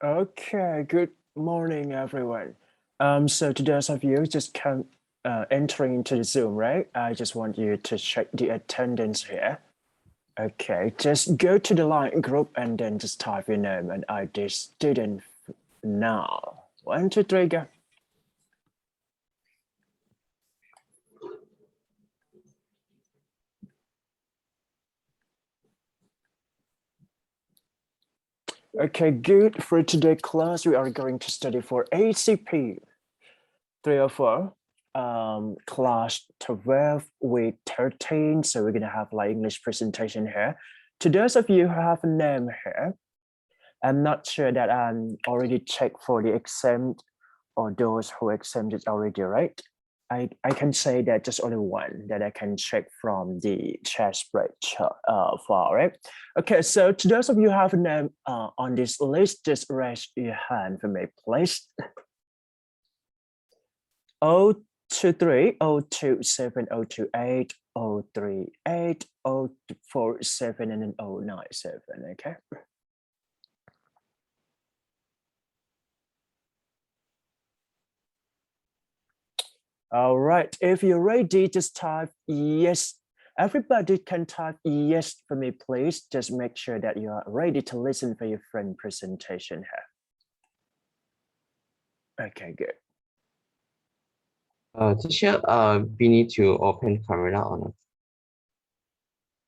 Okay, good morning, everyone. So to those of you just come entering into the Zoom, right? I just want you to check the attendance here. Okay, just go to the line group and then just type your name and ID student now. 1, 2, 3, go. Okay, good. For today's class, we are going to study for ECP 304, class 12, week 13. So we're gonna have like English presentation here. To those of you who have a name here, I'm not sure that I'm already checked for the exam or those who exempted already, right? I can say that just only one that I can check from the chat spread file, right? Okay, so to those of you who have a name on this list, just raise your hand for me, please. 023, 027, 028, 038, 047, and then 097, okay? All right, if you're ready, just type yes. Everybody can type yes for me, please. Just make sure that you are ready to listen for your friend presentation here. Okay, good. Teacher, we need to open camera or not?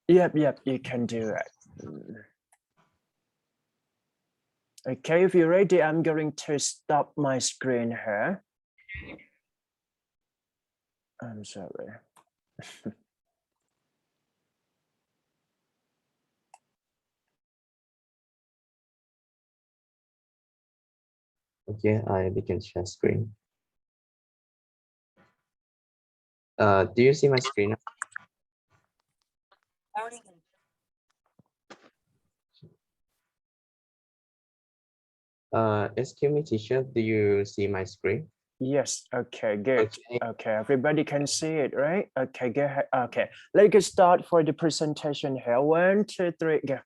Yep, you can do it. Okay, if you're ready, I'm going to stop my screen here. I'm sorry. Okay, we can share screen. Do you see my screen? Excuse me, teacher, do you see my screen? Yes, okay, good. Okay, everybody can see it, right? Okay, go ahead. Okay, let's get start for the presentation here. 1, 2, 3, go.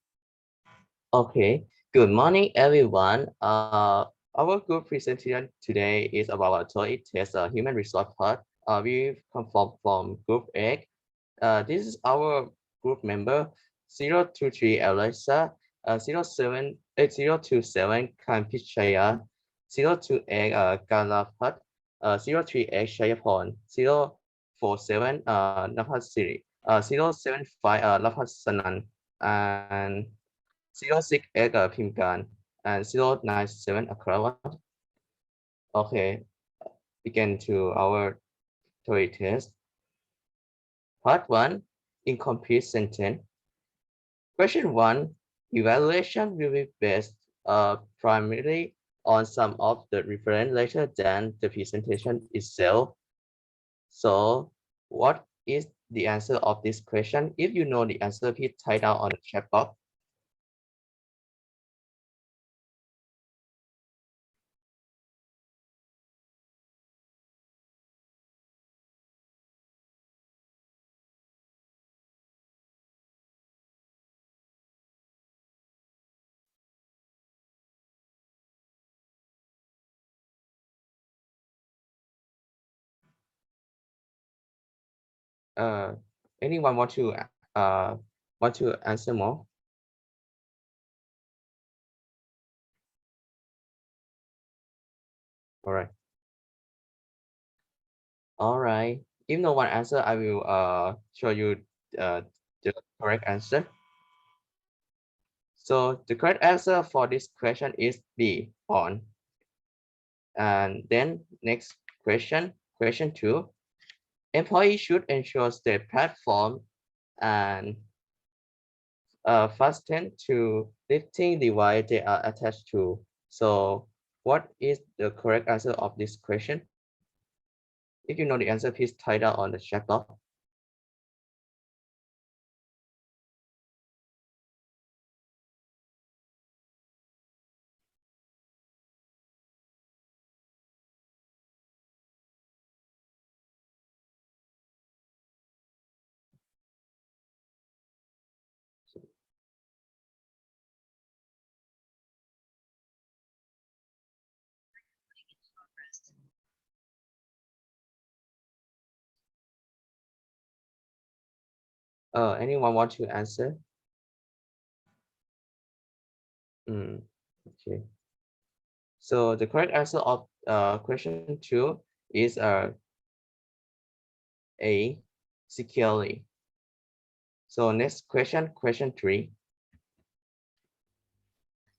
Okay, good morning, everyone. Our group presentation today is about a TOEIC test, human resource part. We come from group A. This is our group member 023 Alexa, 07827 Kampichaya, 028 Galapat, 038 Shayapon, 047 Napat Siri, 075 Napat Sanan, and 068 Pimkan, and 097 Akrawa. Okay, begin to our TOEIC test. Part 1, incomplete sentence. Question 1, evaluation will be based primarily on some of the reference later than the presentation itself. So what is the answer of this question? If you know the answer, please type down on the chat box. Anyone want to answer more? All right. All right. If no one answer, I will show you the correct answer. So the correct answer for this question is B, on. And then next question, question 2. Employees should ensure their platform and fasten to lifting device they are attached to. So what is the correct answer of this question? If you know the answer, please type down on the chat box. Anyone want to answer? Okay. So the correct answer of question 2 is A, securely. So next question, question 3.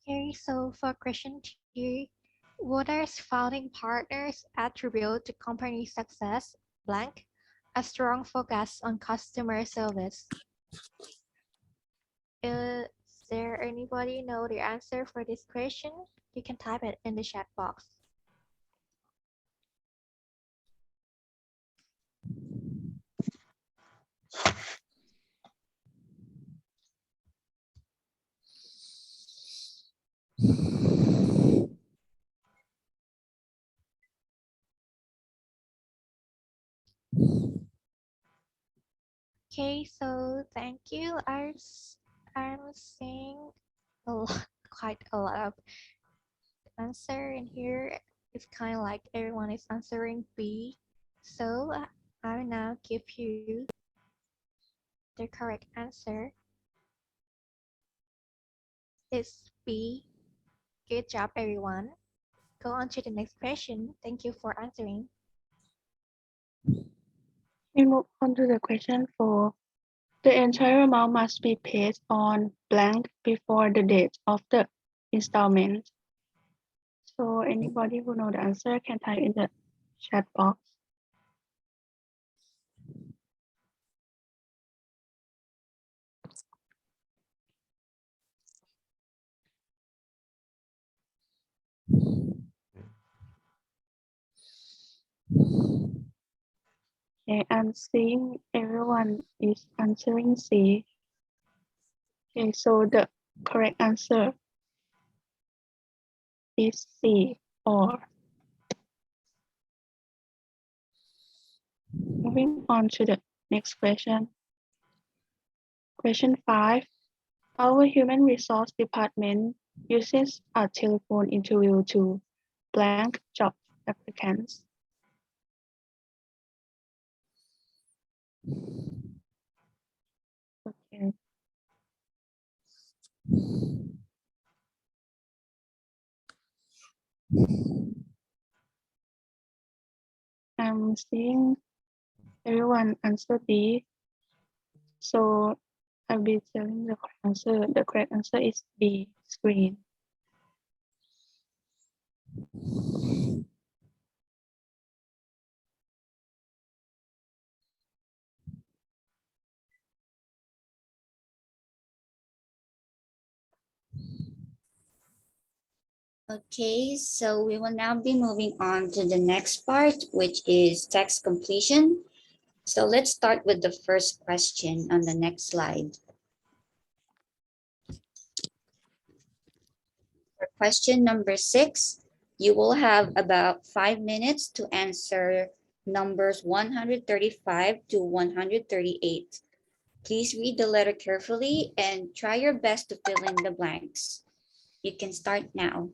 Okay, so for question 3, what are founding partners attribute to company success? Blank, a strong focus on customer service. Is there anybody know the answer for this question? You can type it in the chat box. Okay, so thank you. I'm seeing a lot, quite a lot of answer in here. It's kind of like everyone is answering B. So I will now give you the correct answer. It's B. Good job, everyone. Go on to the next question. Thank you for answering. We move on to the question 4. The entire amount must be paid on blank before the date of the installment. So anybody who know the answer can type in the chat box. Okay, I'm seeing everyone is answering C. Okay, so the correct answer is C, or. Moving on to the next question. Question 5. Our human resource department uses a telephone interview to blank job applicants. Okay. I'm seeing everyone answer B. So I'll be telling the correct answer. The correct answer is B, screen. Okay, so we will now be moving on to the next part, which is text completion. So let's start with the first question on the next slide. For question number 6, you will have about 5 minutes to answer numbers 135 to 138. Please read the letter carefully and try your best to fill in the blanks. You can start now.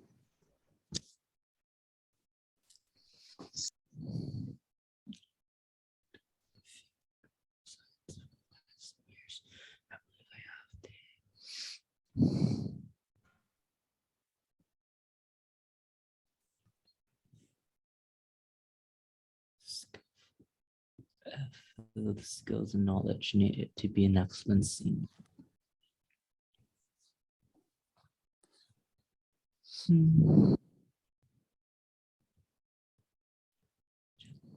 The skills and knowledge needed to be an excellent singer.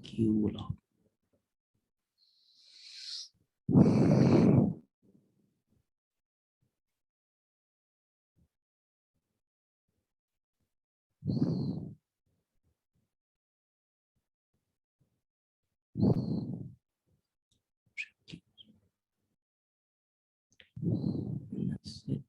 Cue log. And that's it.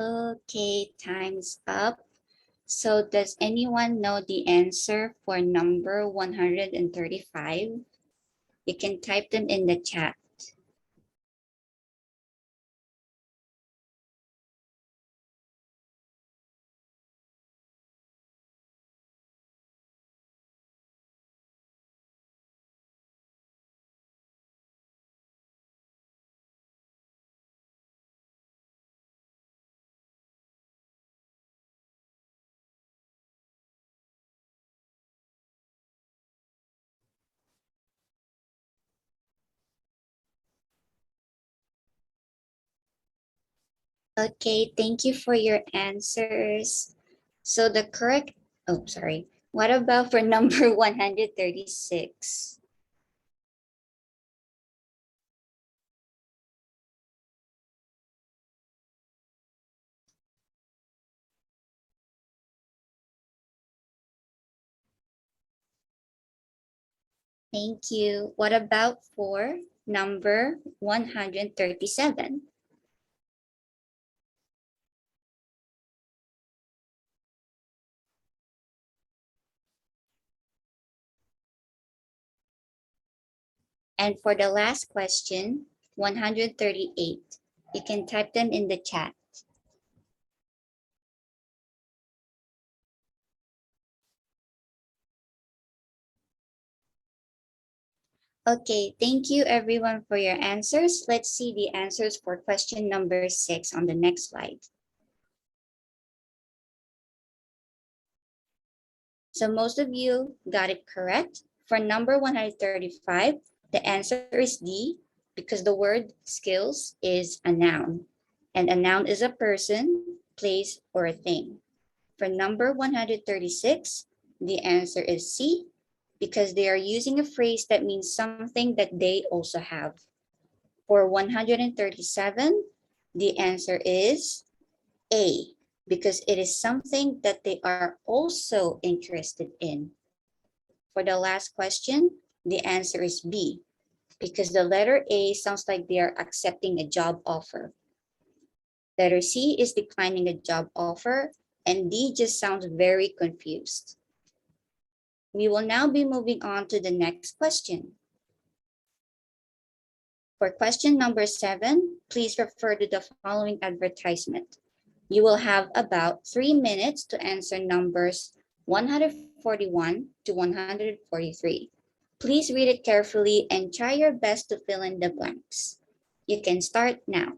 Okay, time's up. So does anyone know the answer for number 135? You can type them in the chat. Okay, thank you for your answers. So the correct, oh, sorry. What about for number 136? Thank you. What about for number 137? And for the last question, 138. You can type them in the chat. Okay, thank you everyone for your answers. Let's see the answers for question number 6 on the next slide. So most of you got it correct. For number 135, the answer is D because the word skills is a noun. And a noun is a person, place, or a thing. For number 136, the answer is C because they are using a phrase that means something that they also have. For 137, the answer is A because it is something that they are also interested in. For the last question, the answer is B because the letter A sounds like they are accepting a job offer. Letter C is declining a job offer, and D just sounds very confused. We will now be moving on to the next question. For question number 7, please refer to the following advertisement. You will have about 3 minutes to answer numbers 141 to 143. Please read it carefully and try your best to fill in the blanks. You can start now.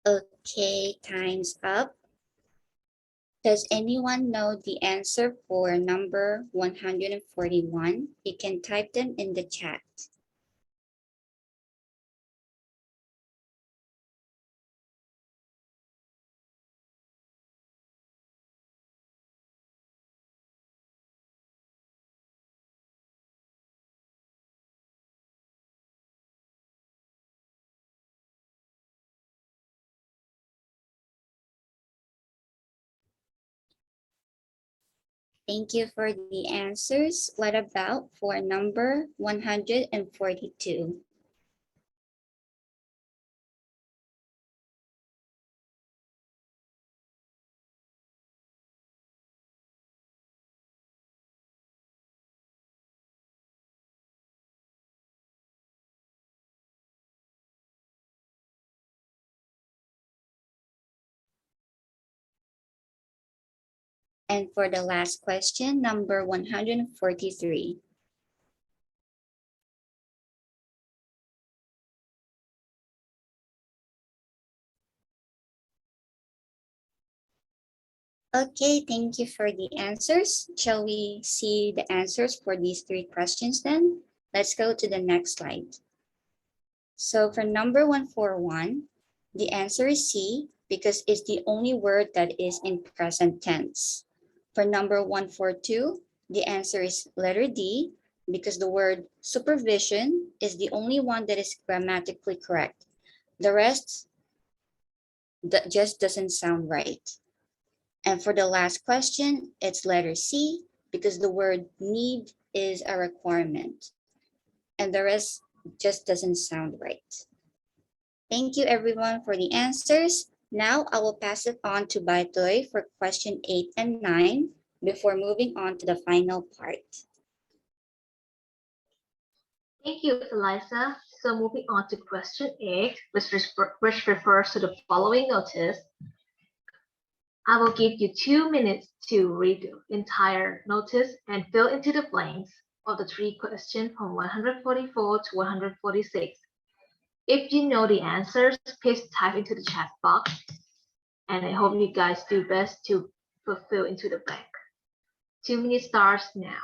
Okay, time's up. Does anyone know the answer for number 141? You can type them in the chat. Thank you for the answers. What about for number 142? And for the last question, number 143. Okay, thank you for the answers. Shall we see the answers for these three questions then? Let's go to the next slide. So for number 141, the answer is C because it's the only word that is in present tense. For number 142, the answer is letter D because the word supervision is the only one that is grammatically correct. The rest that just doesn't sound right. And for the last question, it's letter C because the word need is a requirement. And the rest just doesn't sound right. Thank you everyone for the answers. Now I will pass it on to Baitoy for question 8 and 9 before moving on to the final part. Thank you, Eliza. So moving on to question 8, which refers to the following notice. I will give you 2 minutes to read the entire notice and fill into the blanks of the three questions from 144 to 146. If you know the answers, please type into the chat box. And I hope you guys do best to fulfill into the blank. 2 minutes starts now.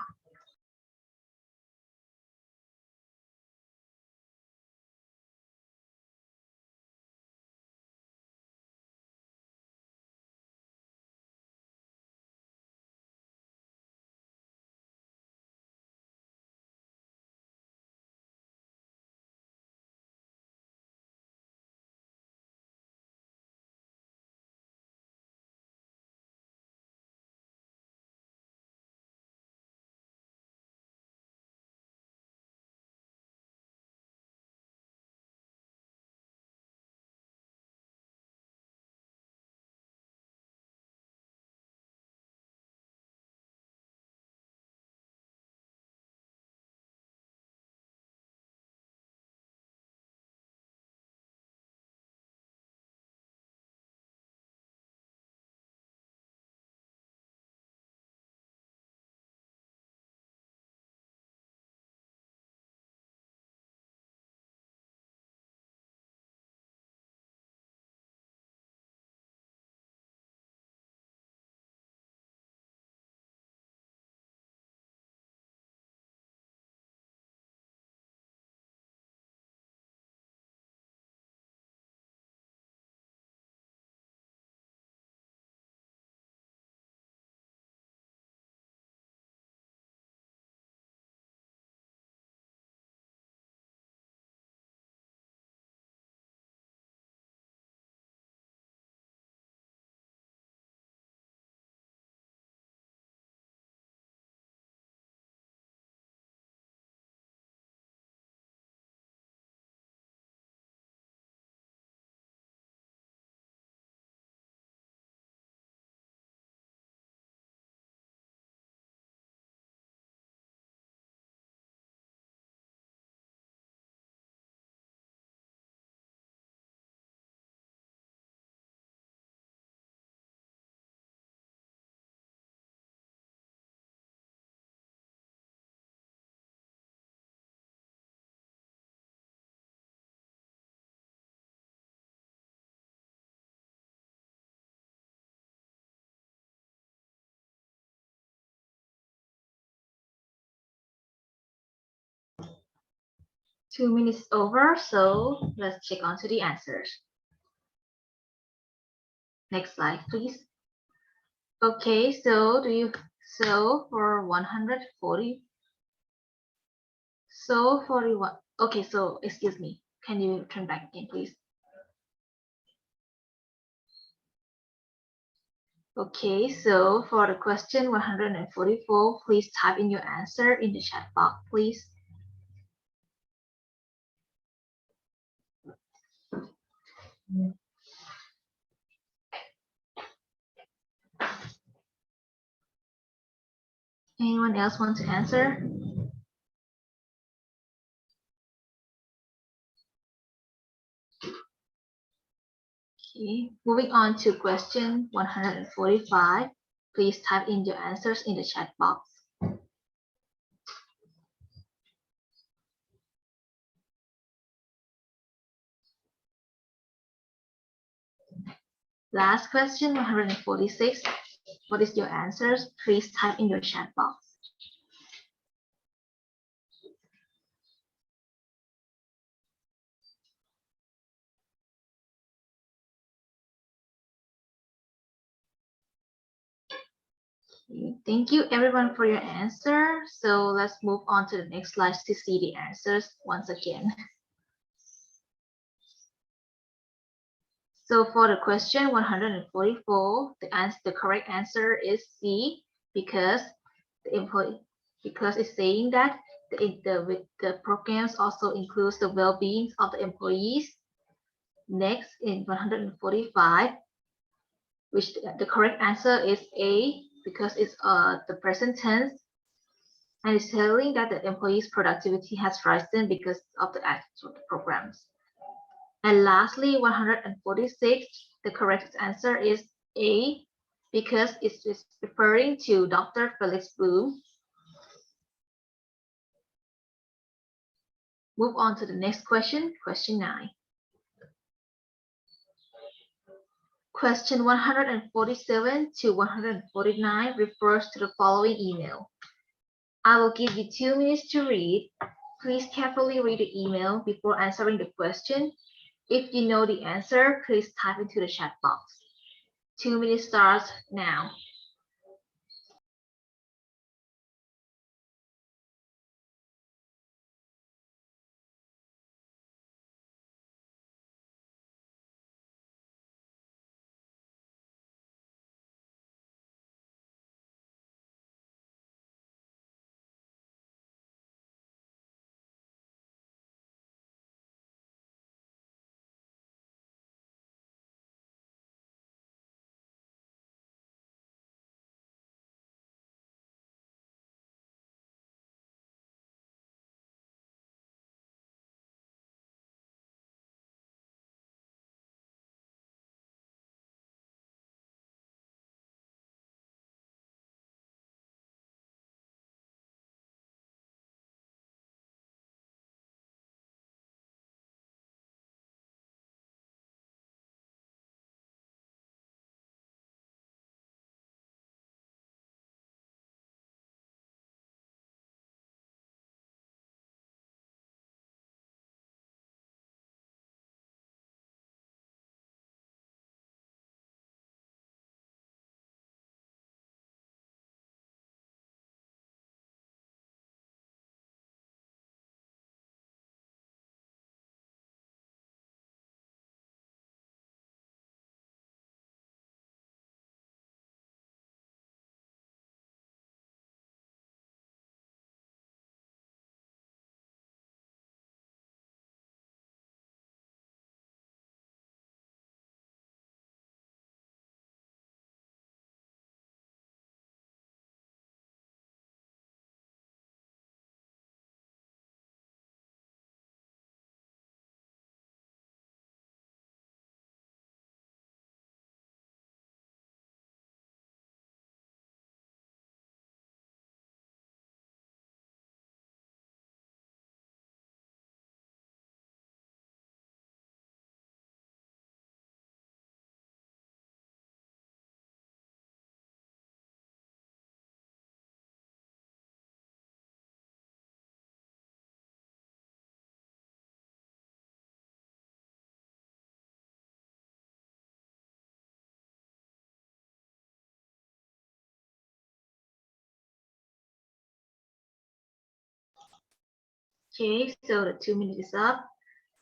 Two minutes over, so let's check on to the answers. Next slide, please. Okay, so for 140, so 41. Okay, so excuse me. Can you turn back again, please? Okay, so for the question 144, please type in your answer in the chat box, please. Anyone else want to answer? Okay, moving on to question 145. Please type in your answers in the chat box. Last question 146. What is your answers? Please type in your chat box. Okay, thank you everyone for your answer. So let's move on to the next slide to see the answers once again. So for the question 144, the correct answer is C, because it's saying that the programs also includes the well-being of the employees. Next, in 145, which the correct answer is A, because it's the present tense, and it's telling that the employees' productivity has risen because of the actual programs. And lastly, 146, the correct answer is A, because it's referring to Dr. Felix Bloom. Move on to the next question, question 9. Question 147 to 149 refers to the following email. I will give you 2 minutes to read. Please carefully read the email before answering the question. If you know the answer, please type into the chat box. 2 minutes starts now. Okay, so the 2 minutes is up.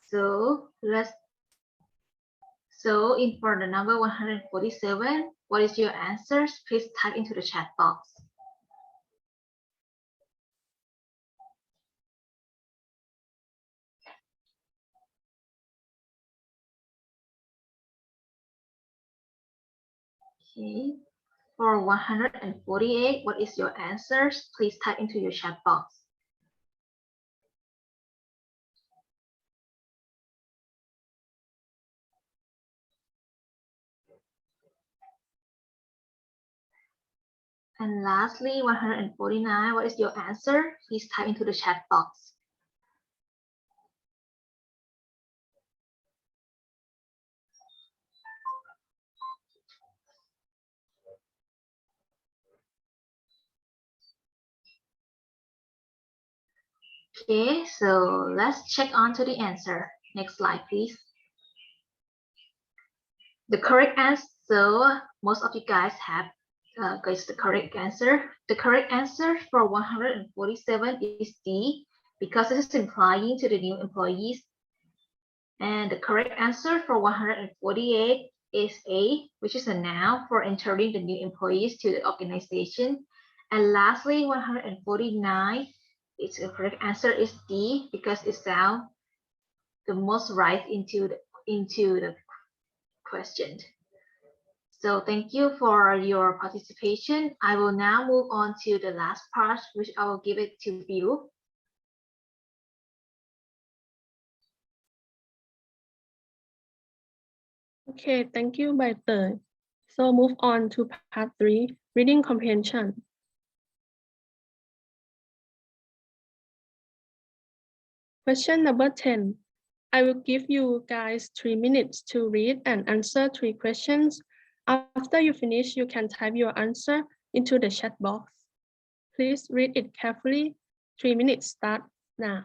So in for the number 147, what is your answers? Please type into the chat box. Okay. For 148, what is your answers? Please type into your chat box. And lastly, 149, what is your answer? Please type into the chat box. Okay, so let's check on to the answer. Next slide, please. The correct answer, so most of you guys have guessed the correct answer. The correct answer for 147 is D, because it is implying to the new employees. And the correct answer for 148 is A, which is a noun for entering the new employees to the organization. And lastly, 149, its correct answer is D, because it sounds the most right into the question. So thank you for your participation. I will now move on to the last part, which I will give it to Bill. Okay, thank you, Bai Tei. So move on to part 3, reading comprehension. Question number 10. I will give you guys 3 minutes to read and answer 3 questions. After you finish, you can type your answer into the chat box. Please read it carefully. 3 minutes start now.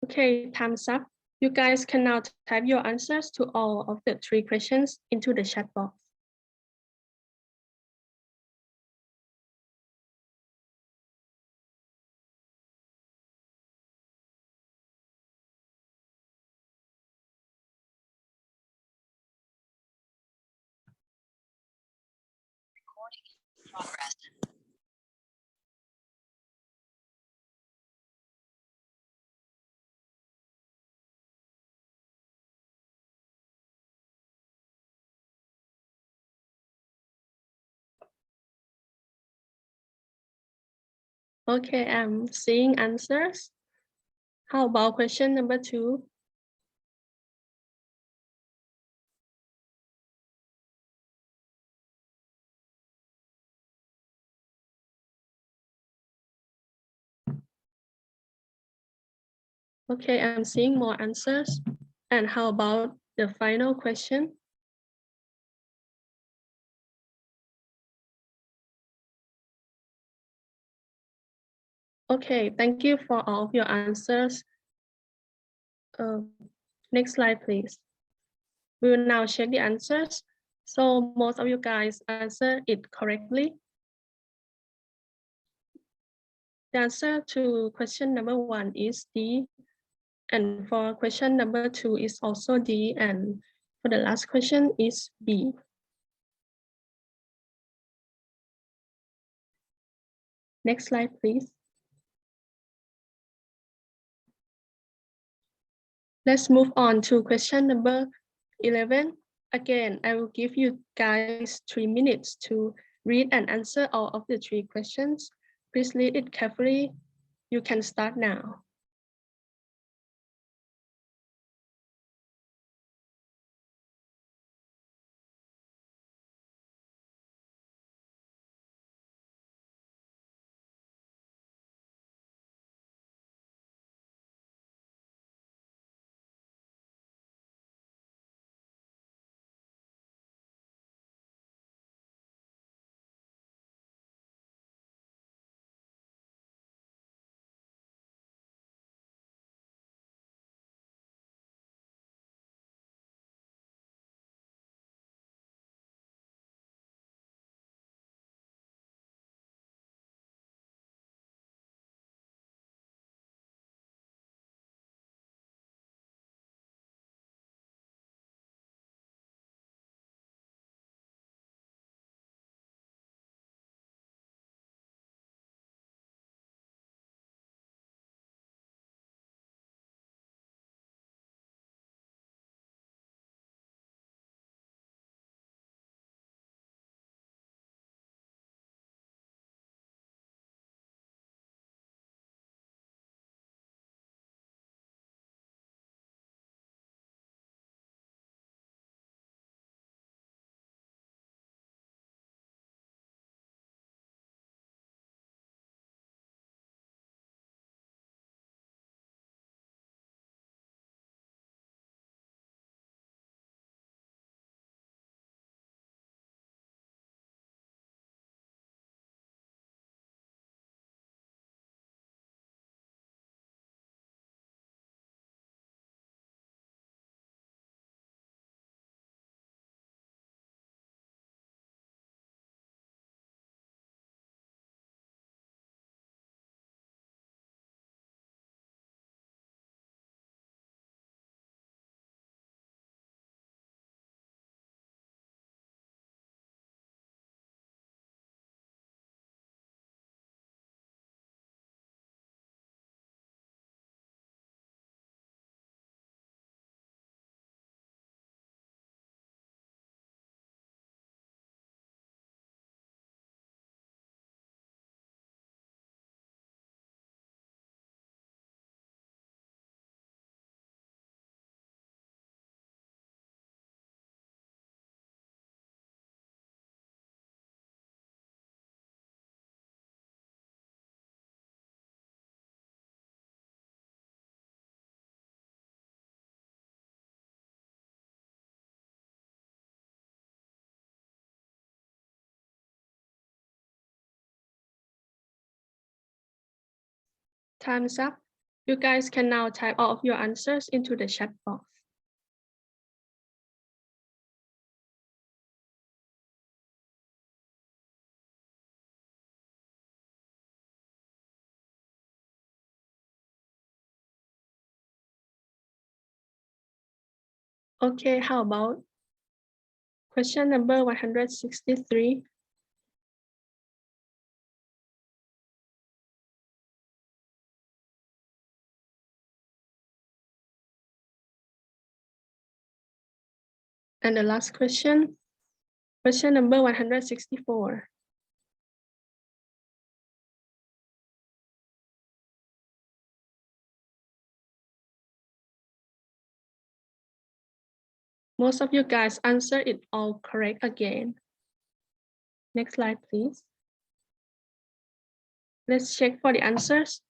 Okay, time's up. You guys can now type your answers to all of the 3 questions into the chat box. Okay, I'm seeing answers. How about question number 2? Okay, I'm seeing more answers. And how about the final question? Okay, thank you for all of your answers. Next slide, please. We will now check the answers. So most of you guys answered it correctly. The answer to question number 1 is D. And for question number 2 is also D. And for the last question is B. Next slide, please. Let's move on to question number 11. Again, I will give you guys 3 minutes to read and answer all of the 3 questions. Please read it carefully. You can start now. Time's up. You guys can now type all of your answers into the chat box. Okay, how about question number 163? And the last question number 164. Most of you guys answered it all correct again. Next slide, please. Let's check for the answers.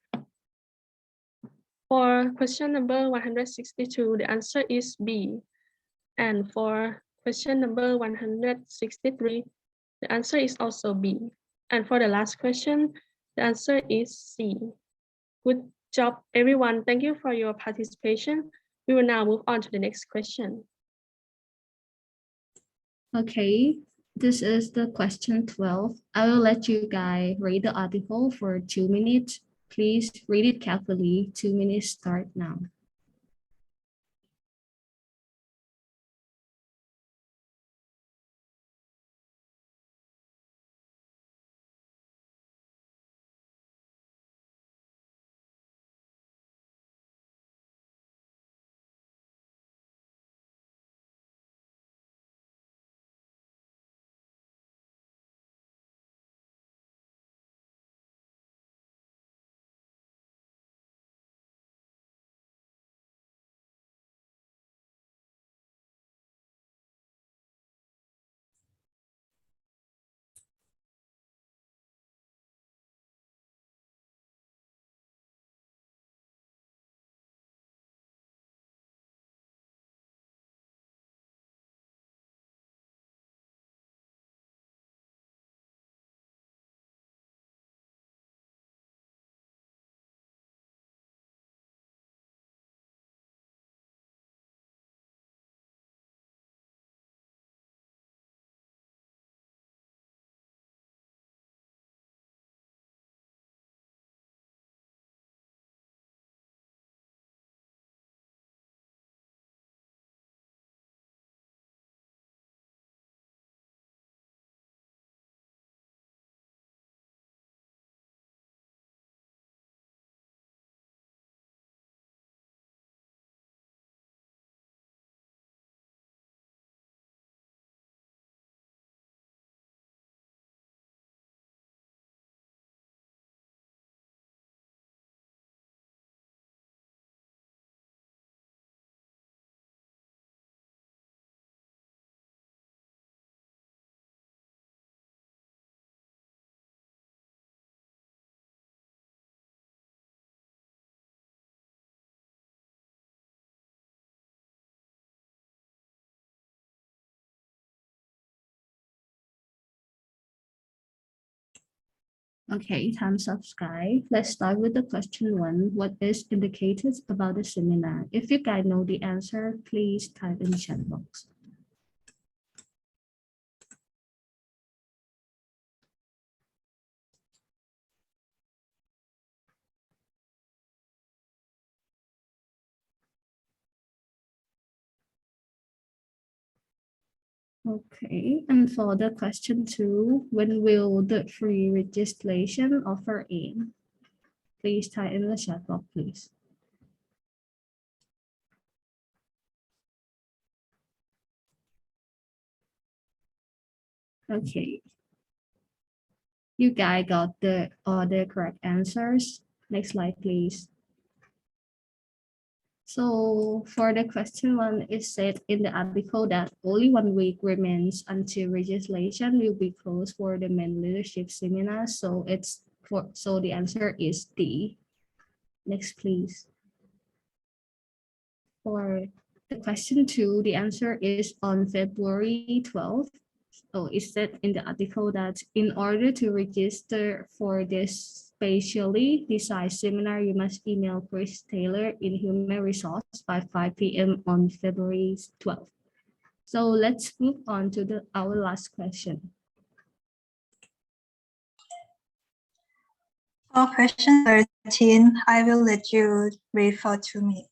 For question number 162, the answer is B. And for question number 163, the answer is also B. And for the last question, the answer is C. Good job, everyone. Thank you for your participation. We will now move on to the next question. Okay, this is the question 12. I will let you guys read the article for 2 minutes. Please read it carefully. 2 minutes start now. Okay, time's up, Sky. Let's start with the question 1. What is indicated about the seminar? If you guys know the answer, please type in the chat box. Okay, and for the question 2, when will the free registration offer end? Please type in the chat box, please. Okay. You guys got all the correct answers. Next slide, please. So for the question 1, it said in the article that only 1 week remains until registration will be closed for the main leadership seminar. So the answer is D. Next, please. For the question 2, the answer is on February 12th. So it said in the article that in order to register for this spatially designed seminar, you must email Chris Taylor in Human Resource by 5 p.m. on February 12th. So let's move on to our last question. For question 13, I will let you read for 2 minutes.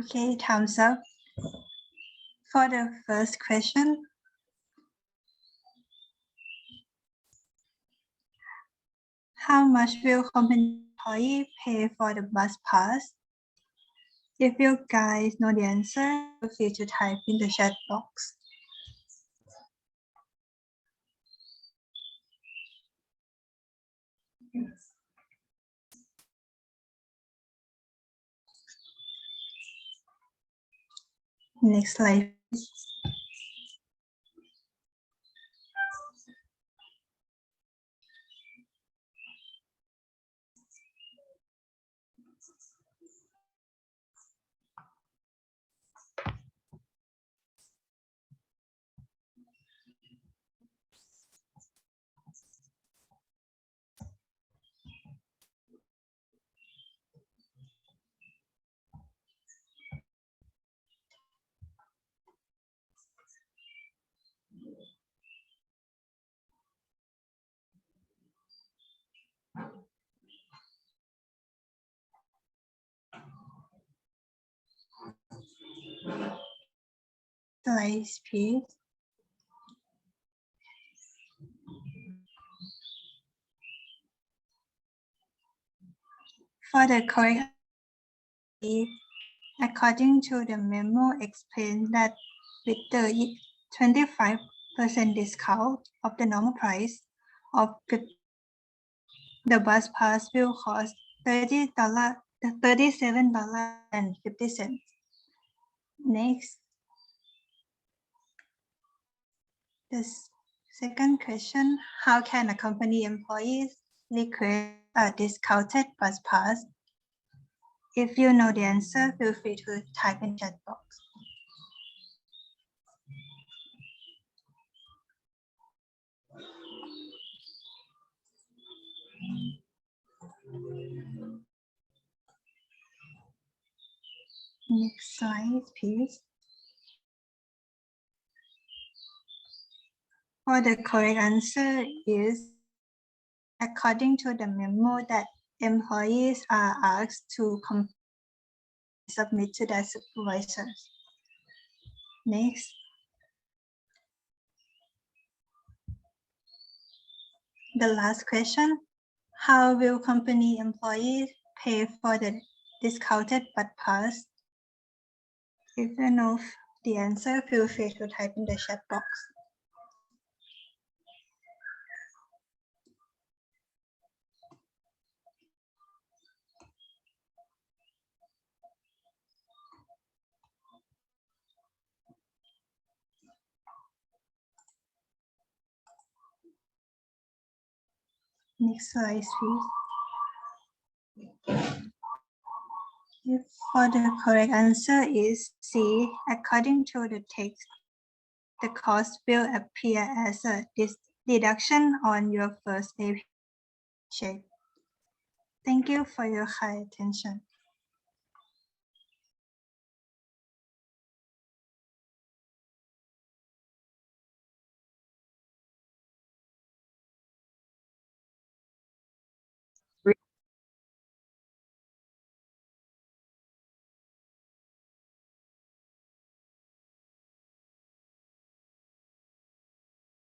Okay, thumbs up. For the first question, how much will company employee pay for the bus pass? If you guys know the answer, feel free to type in the chat box. Next slide. Slides, please. For the correct answer, according to the memo, explained that with the 25% discount of the normal price of the bus pass will cost $37.50. Next, the second question, how can a company employee request a discounted bus pass? If you know the answer, feel free to type in chat box. Next slide, please. For the correct answer is, according to the memo that employees are asked to submit to their supervisors. Next. The last question, how will company employees pay for the discounted bus pass? If you know the answer, feel free to type in the chat box. Next slide, please. For the correct answer is C. According to the text, the cost will appear as a deduction on your first pay check. Thank you for your high attention.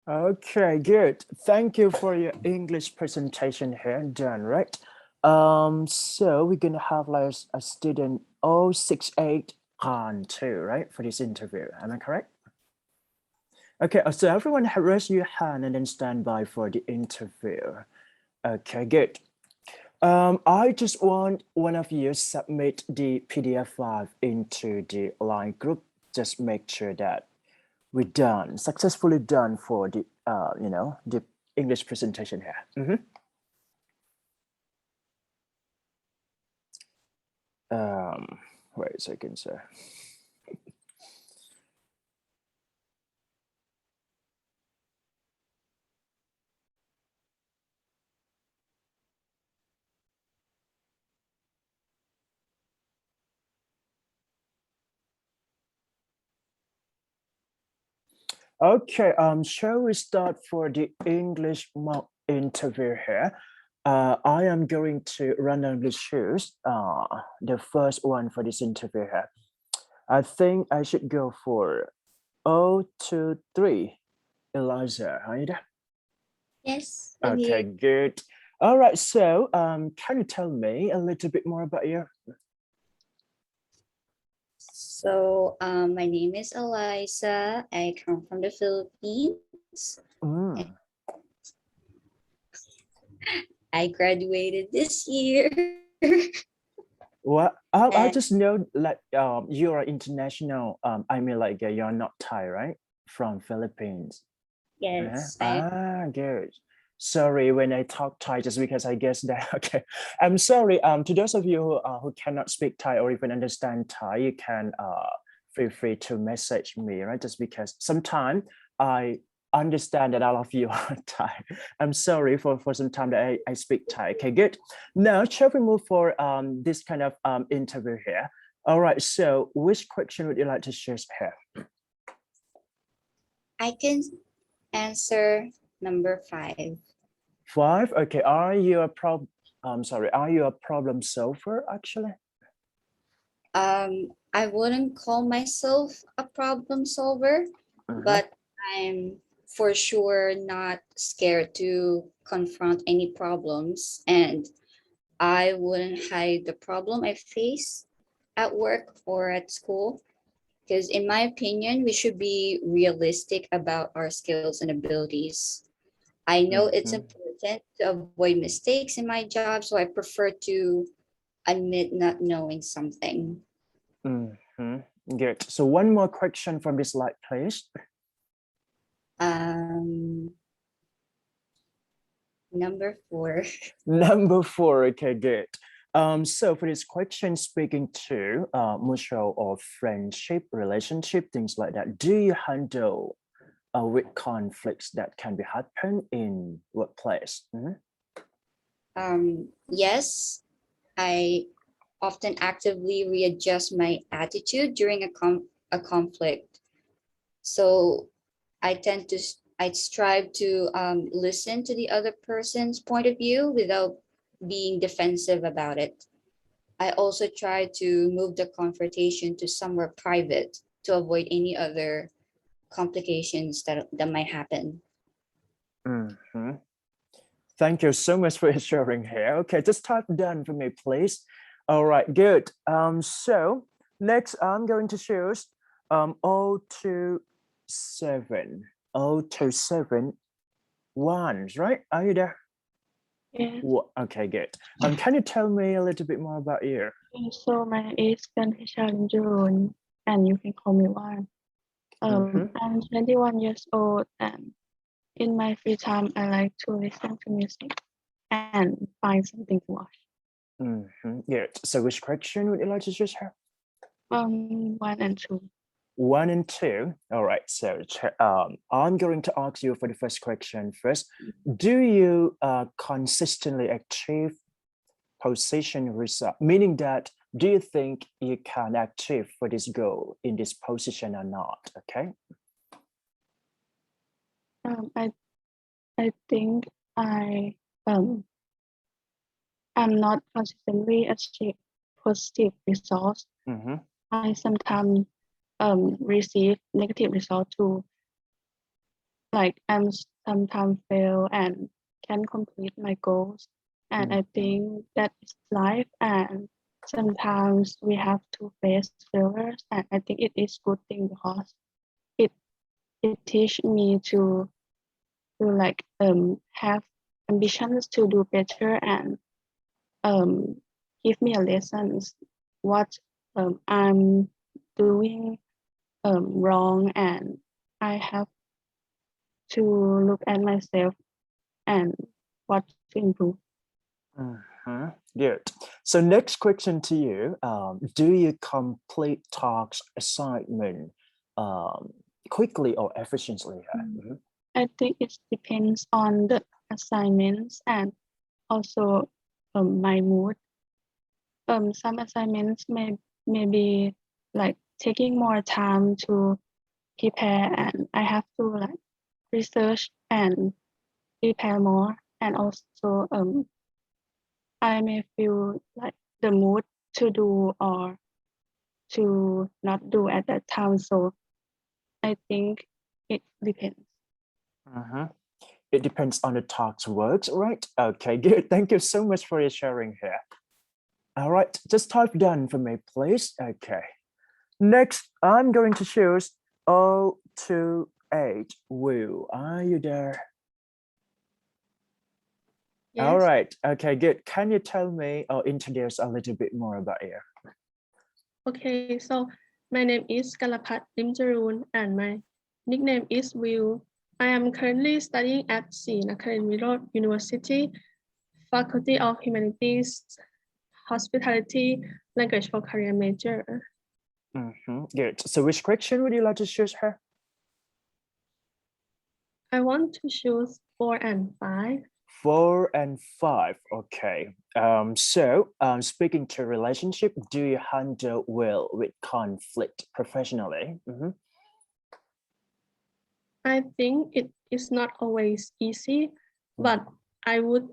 Okay, good. Thank you for your English presentation here, done, right? So we're gonna have like a student 068 on 2, right, for this interview. Am I correct? Okay, so everyone raise your hand and then stand by for the interview. Okay, good. I just want one of you submit the PDF file into the line group. Just make sure that we're done, successfully done for the, the English presentation here. Wait a second, sir. Okay, shall we start for the English mock interview here? I am going to randomly choose the first one for this interview here. I think I should go for 023. Eliza, are you there? Yes, I'm Okay, here. good. All right, so can you tell me a little bit more about you? So my name is Eliza. I come from the Philippines. Mm. I graduated this year. Well, I And just know like you are international. I mean like you're not Thai, right? From Philippines. yes, Good. Sorry when I talk Thai, just because I guess that okay. I'm sorry. To those of you who cannot speak Thai or even understand Thai, you can feel free to message me, right? Just because sometimes I understand that all of you are Thai. I'm sorry for some time that I speak Thai. Okay, good. Now shall we move for this kind of interview here? All right. So which question would you like to share here? I can answer number 5. 5. Okay. Are you a are you a problem solver actually? I wouldn't call myself a problem solver, but I'm for sure not scared to confront any problems, and I wouldn't hide the problem I face at work or at school. Because in my opinion, we should be realistic about our skills and abilities. I know it's important to avoid mistakes in my job, so I prefer to admit not knowing something. Good. So one more question from this slide, please. Number 4. Number 4. Okay, good. So for this question, speaking to mutual or friendship, relationship, things like that, do you handle with conflicts that can be happen in workplace? Yes, I often actively readjust my attitude during a conflict. So I strive to listen to the other person's point of view without being defensive about it. I also try to move the confrontation to somewhere private to avoid any other complications that might happen. Thank you so much for sharing here. Okay, just type done for me, please. All right, good. So next I'm going to choose 027. 027 ones, right? Are you there? Yes. Okay, good. Can you tell me a little bit more about you? So my name is Comprehension, and you can call me Wan. I'm 21 years old, and in my free time, I like to listen to music and find something to watch. Good. So which question would you like to choose here? 1 and 2. 1 and 2. All right. So I'm going to ask you for the first question first. Do you consistently achieve position result? Meaning that, do you think you can achieve for this goal in this position or not? Okay. I think I'm not consistently achieve positive results. I sometimes receive negative results too. Like I'm sometimes fail and can complete my goals. And I think that is life, and sometimes we have to face failures, and I think it is good thing because it teach me to like have ambitions to do better, and give me a lessons what I'm doing wrong, and I have to look at myself and what to improve. Good. So next question to you, do you complete tasks assignment quickly or efficiently? I think it depends on the assignments and also my mood. Some assignments may be like taking more time to prepare, and I have to like research and prepare more, and also I may feel like the mood to do or to not do at that time. So I think it depends. It depends on the talk's words, right? Okay, good. Thank you so much for your sharing here. All right, just type done for me, please. Okay. Next, I'm going to choose 028. Will, are you there? Yes. All right. Okay, good. Can you tell me or introduce a little bit more about you? Okay, so my name is Kalapat Limjaroon and my nickname is Will. I am currently studying at Srinagarindra University, Faculty of Humanities, Hospitality, Language for Career major. Good. So which question would you like to choose her? I want to choose 4 and 5. 4 and 5. Okay. Speaking to relationship, do you handle well with conflict professionally? I think it is not always easy, but I would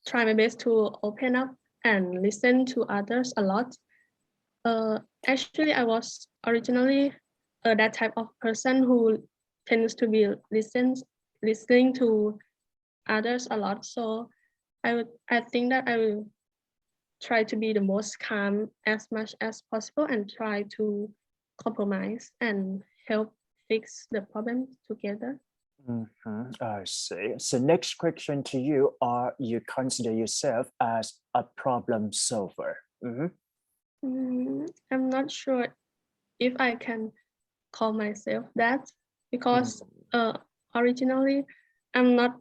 try my best to open up and listen to others a lot. Actually, I was originally that type of person who tends to be listening to others a lot. So I think that I will try to be the most calm as much as possible and try to compromise and help fix the problem together. I see. So next question to you, are you consider yourself as a problem solver? I'm not sure if I can call myself that because originally I'm not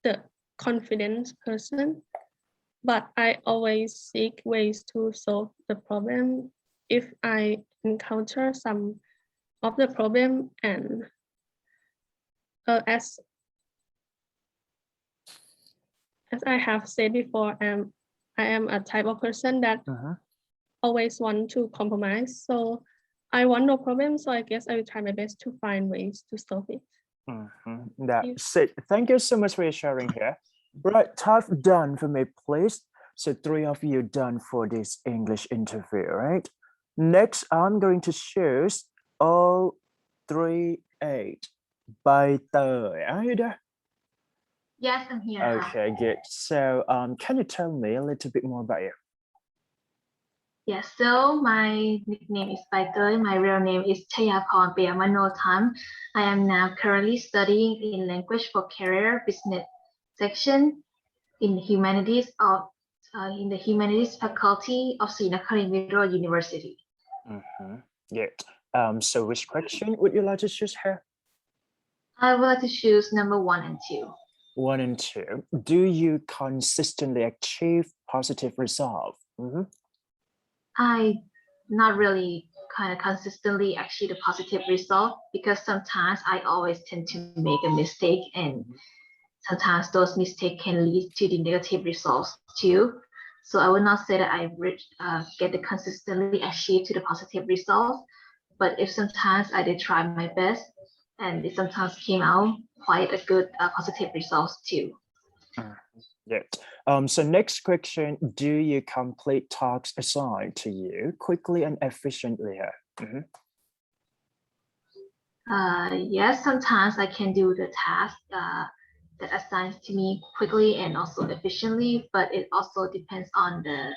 the confident person, but I always seek ways to solve the problem if I encounter some of the problem. And as I have said before, I am a type of person that always want to compromise. So I want no problem. So I guess I will try my best to find ways to solve it. That's it. Thank you so much for your sharing here. Right, type done for me, please. So 3 of you done for this English interview, right? Next, I'm going to choose 038. By the, are you there? Yes, I'm here. Okay, good. So can you tell me a little bit more about you? Yes, so my nickname is Baitoy. My real name is Chayaporn Peyamanotham. I am now currently studying in Language for Career Business section in Humanities in the Humanities Faculty of Srinagarindra University. Good. So which question would you like to choose here? I would like to choose number 1 and 2. 1 and 2. Do you consistently achieve positive results? I not really kind of consistently achieve a positive result because sometimes I always tend to make a mistake, and sometimes those mistakes can lead to the negative results too. So I would not say that I get the consistently achieve to the positive results, but if sometimes I did try my best, and it sometimes came out quite a good positive results too. Good. So next question, do you complete tasks assigned to you quickly and efficiently here? Yes, sometimes I can do the task that assigns to me quickly and also efficiently, but it also depends on the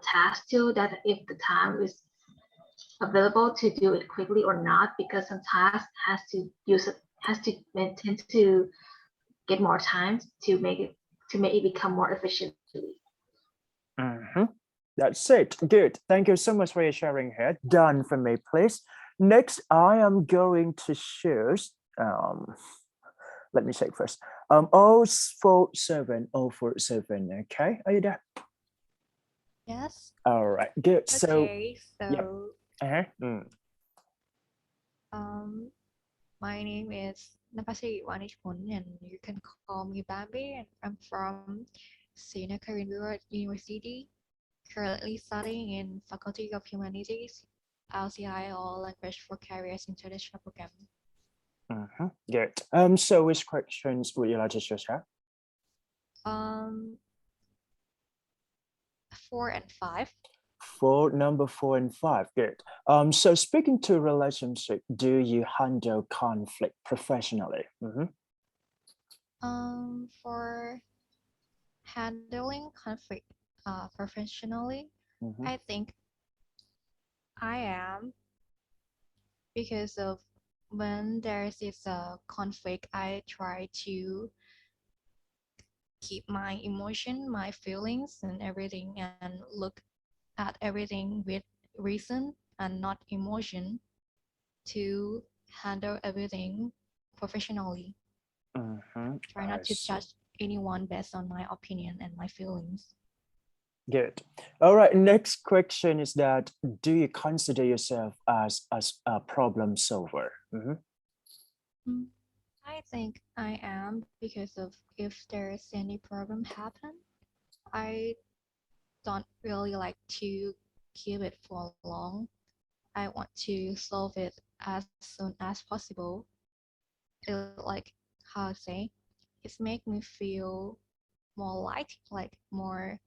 task too, that if the time is available to do it quickly or not, because some tasks has to tend to get more time to make it become more efficient. That's it. Good. Thank you so much for your sharing here. Done for me, please. Next, I am going to choose, let me check first. 047, 047, okay? Are you there? Yes. All right, good. Okay, so my name is Napasi Wanishpun, and you can call me Bambi, and I'm from Srinagarindra University, currently studying in Faculty of Humanities, LCI or Language for Careers International Program. Good. So which questions would you like to choose here? 4 and 5. for number 4 and 5. Good. So speaking to relationship, do you handle conflict professionally? For handling conflict professionally, I think I am, because of when there is a conflict, I try to keep my emotion, my feelings, and everything, and look at everything with reason and not emotion to handle everything professionally. Try not to judge anyone based on my opinion and my feelings. Good. All right. Next question is that, do you consider yourself as a problem solver? I think I am, because of if there's any problem happen, I don't really like to keep it for long. I want to solve it as soon as possible. It, like, how to say, it's make me feel more light, like more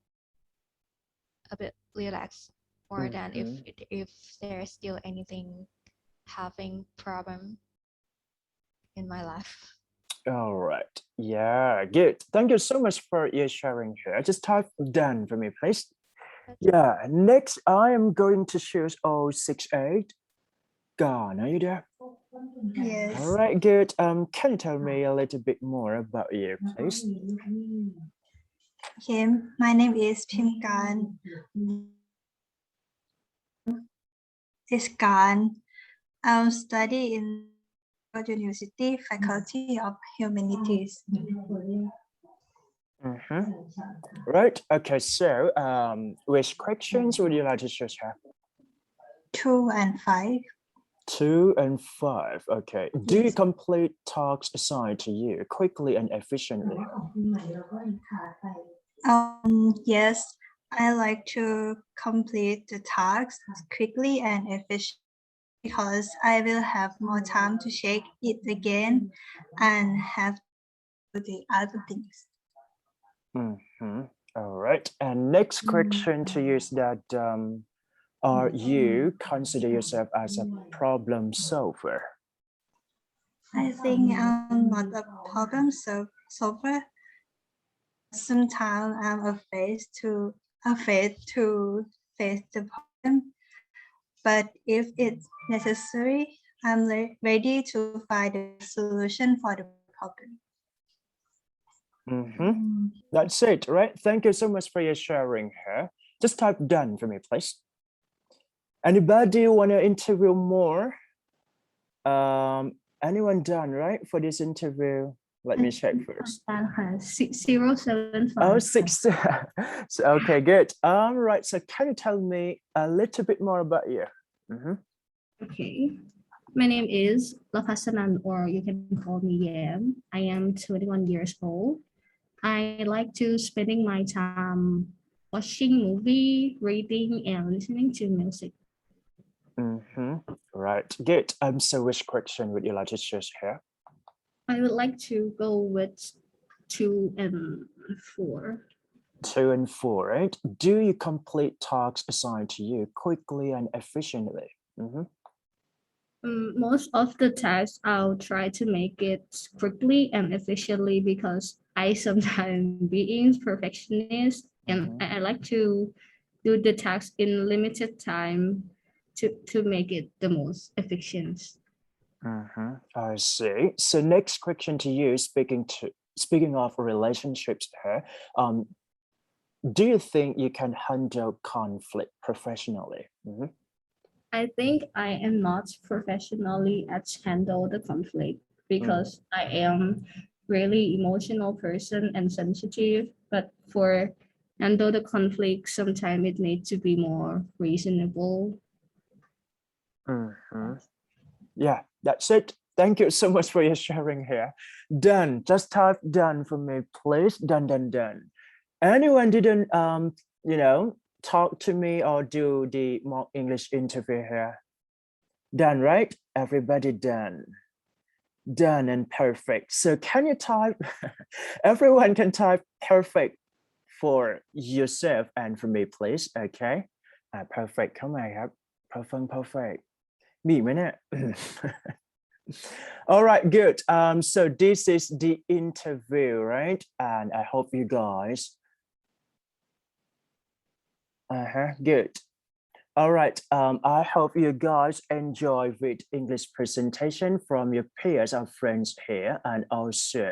a bit relaxed, more than if there's still anything having problem in my life. All right. Yeah, good. Thank you so much for your sharing here. Just type done for me, please. Yeah, next I am going to choose 068. Gone, are you there? Yes. All right, good. Can you tell me a little bit more about you, please? Okay, my name is Pim Kan. Is Kan. I'll study in University Faculty of Humanities. Right. Okay. So, which questions would you like to choose here? 2 and 5. 2 and 5. Okay. Do you complete tasks assigned to you quickly and efficiently? Yes, I like to complete the tasks quickly and efficiently, because I will have more time to check it again and have to do the other things. All right. And next question to you is that, are you consider yourself as a problem solver? I think I'm not a problem solver. Sometimes I'm afraid to face the problem, but if it's necessary, I'm ready to find a solution for the problem. That's it, right? Thank you so much for your sharing here. Just type done for me, please. Anybody want to interview more? Anyone done, right, for this interview? Let me check first. 075. Oh, 6. So, okay, good. Right. So can you tell me a little bit more about you? Okay. My name is Lafasanan, or you can call me Yam. I am 21 years old. I like to spending my time watching movie, reading, and listening to music. Right, good. So which question would you like to choose here? I would like to go with 2 and 4. 2 and 4, right? Do you complete tasks assigned to you quickly and efficiently? Most of the tasks I'll try to make it quickly and efficiently, because I sometimes being perfectionist, and I like to do the task in limited time to make it the most efficient. I see. So next question to you, speaking of relationships here, do you think you can handle conflict professionally? I think I am not professionally at handle the conflict, because I am really emotional person and sensitive, but for handle the conflict, sometimes it needs to be more reasonable. Yeah, that's it. Thank you so much for your sharing here. Done. Just type done for me, please. Done, done, done. Anyone didn't talk to me or do the mock English interview here? Done, right? Everybody done. Done and perfect. So can you type? Everyone can type perfect for yourself and for me, please. Okay. perfect เข้ามาครับ perfect มีอีกไหมเนี่ย All right, good. So this is the interview, right? And I hope you guys. Good. All right. I hope you guys enjoy with English presentation from your peers and friends here, and also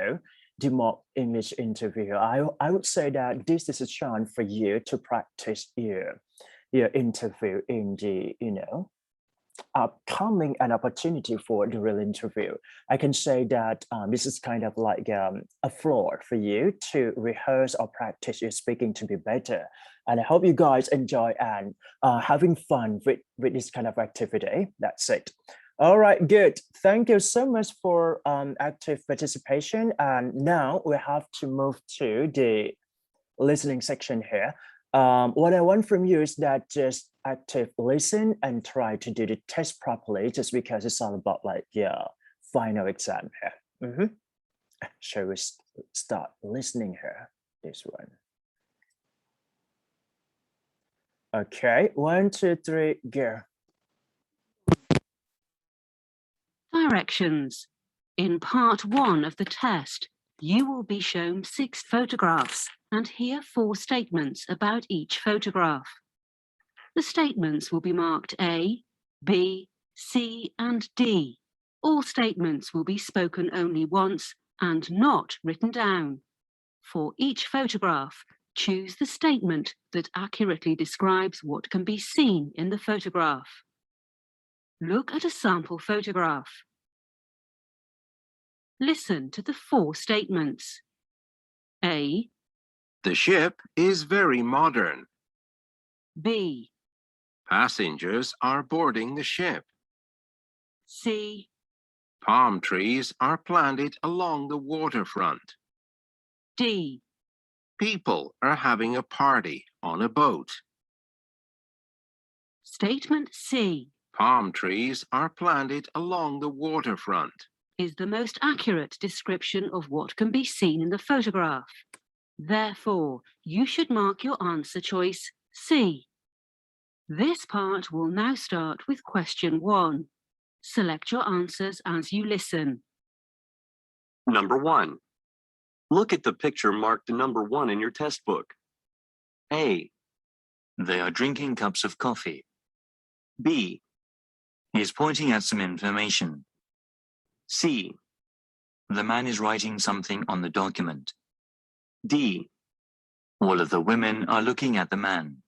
the mock English interview. I would say that this is a chance for you to practice your interview in the upcoming an opportunity for the real interview. I can say that this is kind of like a floor for you to rehearse or practice your speaking to be better. And I hope you guys enjoy and having fun with this kind of activity. That's it. All right, good. Thank you so much for active participation. And now we have to move to the listening section here. What I want from you is that just active listen and try to do the test properly, just because it's all about like final exam here. Shall we start listening here? This one. Okay, 1, 2, 3, go. Directions. In part 1 of the test, you will be shown 6 photographs and hear 4 statements about each photograph. The statements will be marked A, B, C, and D. All statements will be spoken only once and not written down. For each photograph, choose the statement that accurately describes what can be seen in the photograph. Look at a sample photograph. Listen to the 4 statements. A. The ship is very modern. B. Passengers are boarding the ship. C. Palm trees are planted along the waterfront. D. People are having a party on a boat. Statement C. Palm trees are planted along the waterfront. Is the most accurate description of what can be seen in the photograph. Therefore, you should mark your answer choice C. This part will now start with question 1. Select your answers as you listen. Number 1. Look at the picture marked number 1 in your test book. A. They are drinking cups of coffee. B. He is pointing at some information. C. The man is writing something on the document. D. All of the women are looking at the man.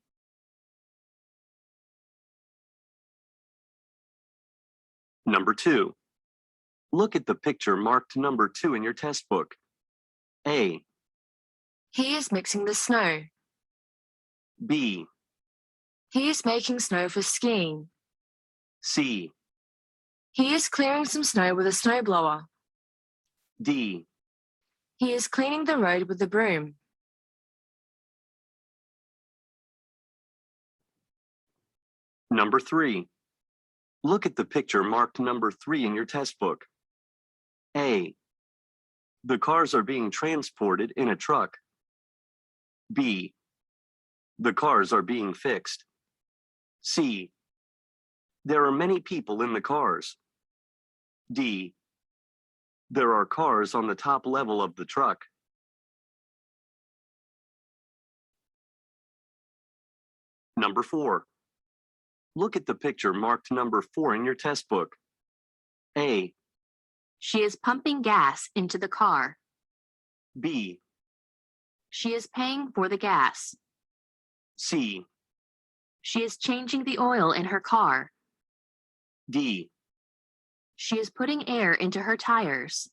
Number 2. Look at the picture marked number 2 in your test book. A. He is mixing the snow. B. He is making snow for skiing. C. He is clearing some snow with a snowblower. D. He is cleaning the road with a broom. Number 3. Look at the picture marked number 3 in your test book. A. The cars are being transported in a truck. B. The cars are being fixed. C. There are many people in the cars. D. There are cars on the top level of the truck. Number 4. Look at the picture marked number 4 in your test book. A. She is pumping gas into the car. B. She is paying for the gas. C. She is changing the oil in her car. D. She is putting air into her tires.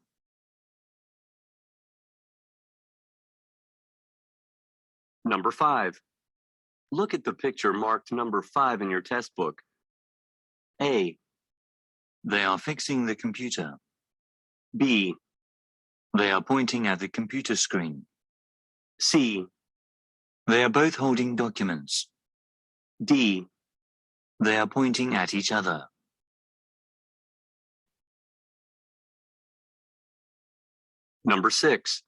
Number 5. Look at the picture marked number 5 in your test book. A. They are fixing the computer. B. They are pointing at the computer screen. C. They are both holding documents. D. They are pointing at each other. Number 6.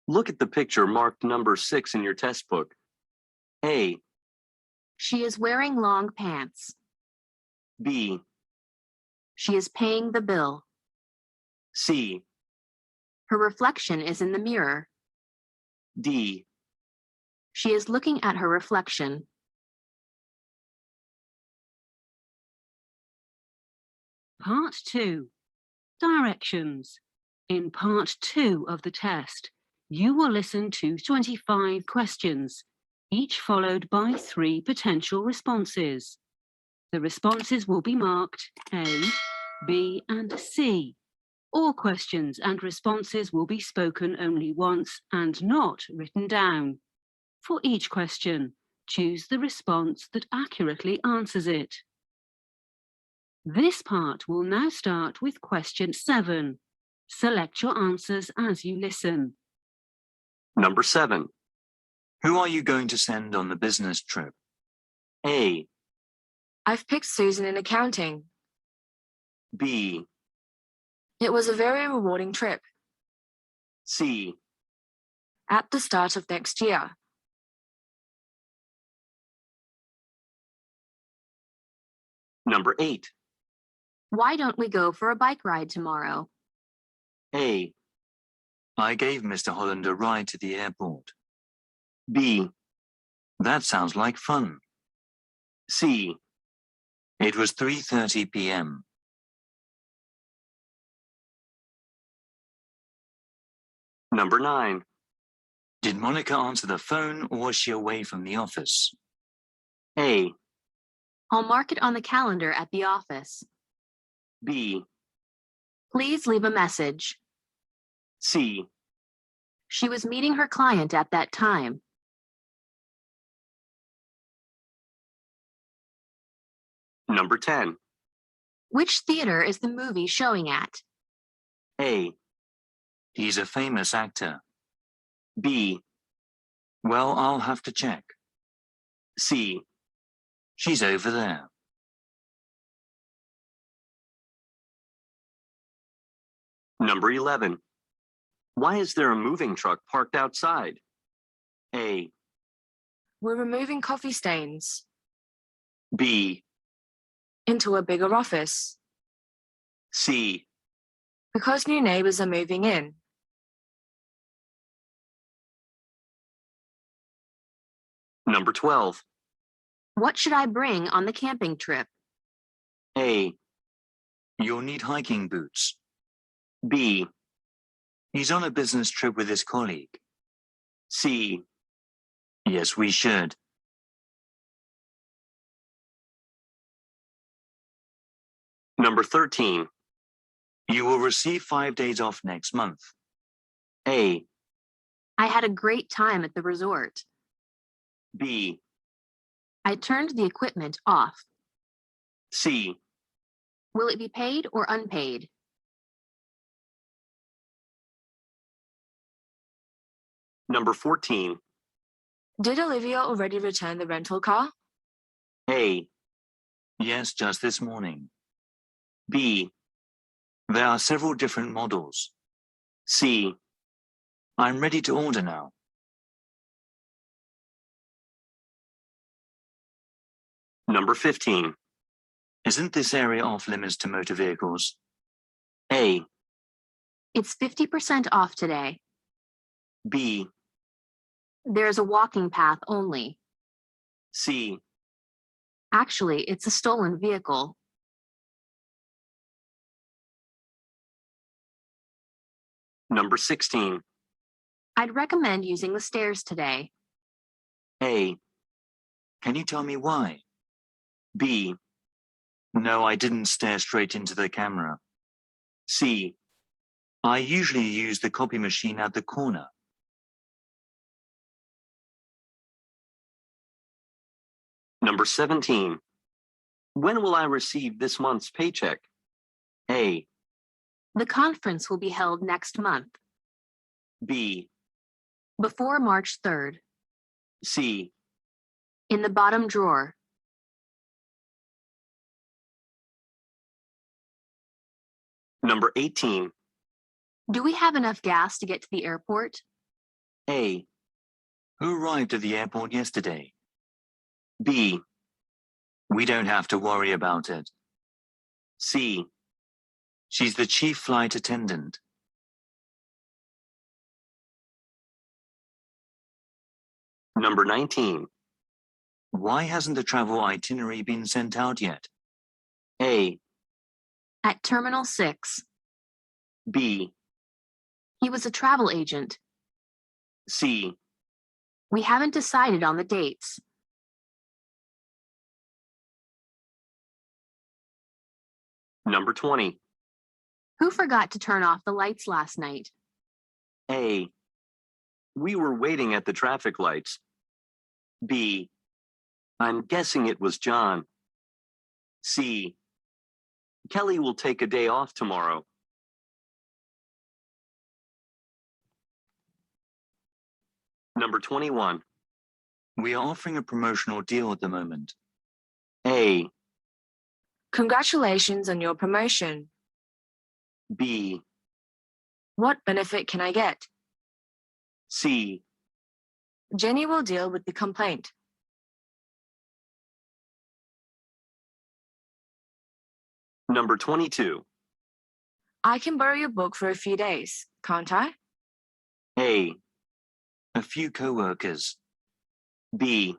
Look at the picture marked number 6 in your test book. A. She is wearing long pants. B, She is paying the bill. C, Her reflection is in the mirror. D, She is looking at her reflection. Part 2. Directions. In Part 2 of the test, you will listen to 25 questions, each followed by 3 potential responses. The responses will be marked A, B, and C. All questions and responses will be spoken only once and not written down. For each question, choose the response that accurately answers it. This part will now start with question 7. Select your answers as you listen. Number 7. Who are you going to send on the business trip? A, I've picked Susan in accounting. B, It was a very rewarding trip. C, At the start of next year. Number 8. Why don't we go for a bike ride tomorrow? A, I gave Mr. Holland a ride to the airport. B, That sounds like fun. C, It was 3:30 p.m. Number 9. Did Monica answer the phone or was she away from the office? A, I'll mark it on the calendar at the office. B, Please leave a message. C, She was meeting her client at that time. Number 10. Which theater is the movie showing at? A, He's a famous actor. B, Well, I'll have to check. C, She's over there. Number 11. Why is there a moving truck parked outside? A, We're removing coffee stains B, into a bigger office C, because new neighbors are moving in. Number 12. What should I bring on the camping trip? A, You'll need hiking boots. B, He's on a business trip with his colleague. C, Yes, we should. Number 13. You will receive 5 days off next month. A, I had a great time at the resort. B, I turned the equipment off. C, Will it be paid or unpaid? Number 14. Did Olivia already return the rental car? A, Yes, just this morning. B, There are several different models. C, I'm ready to order now. Number 15. Isn't this area off limits to motor vehicles? A, It's 50% off today. B, There's a walking path only. C, Actually, it's a stolen vehicle. Number 16. I'd recommend using the stairs today. A, Can you tell me why? B, No, I didn't stare straight into the camera. C, I usually use the copy machine at the corner. Number 17. When will I receive this month's paycheck? A, The conference will be held next month, B, before March 3rd, C, in the bottom drawer. Number 18. Do we have enough gas to get to the airport? A, Who arrived at the airport yesterday? B. We don't have to worry about it. C. She's the chief flight attendant. Number 19. Why hasn't the travel itinerary been sent out yet? A. At Terminal 6. B. He was a travel agent. C. We haven't decided on the dates. Number 20. Who forgot to turn off the lights last night? A. We were waiting at the traffic lights. B. I'm guessing it was John. C. Kelly will take a day off tomorrow. Number 21. We are offering a promotional deal at the moment. A. Congratulations on your promotion. B. What benefit can I get? C. Jenny will deal with the complaint. Number 22. I can borrow your book for a few days, can't I? A. A few co-workers. B.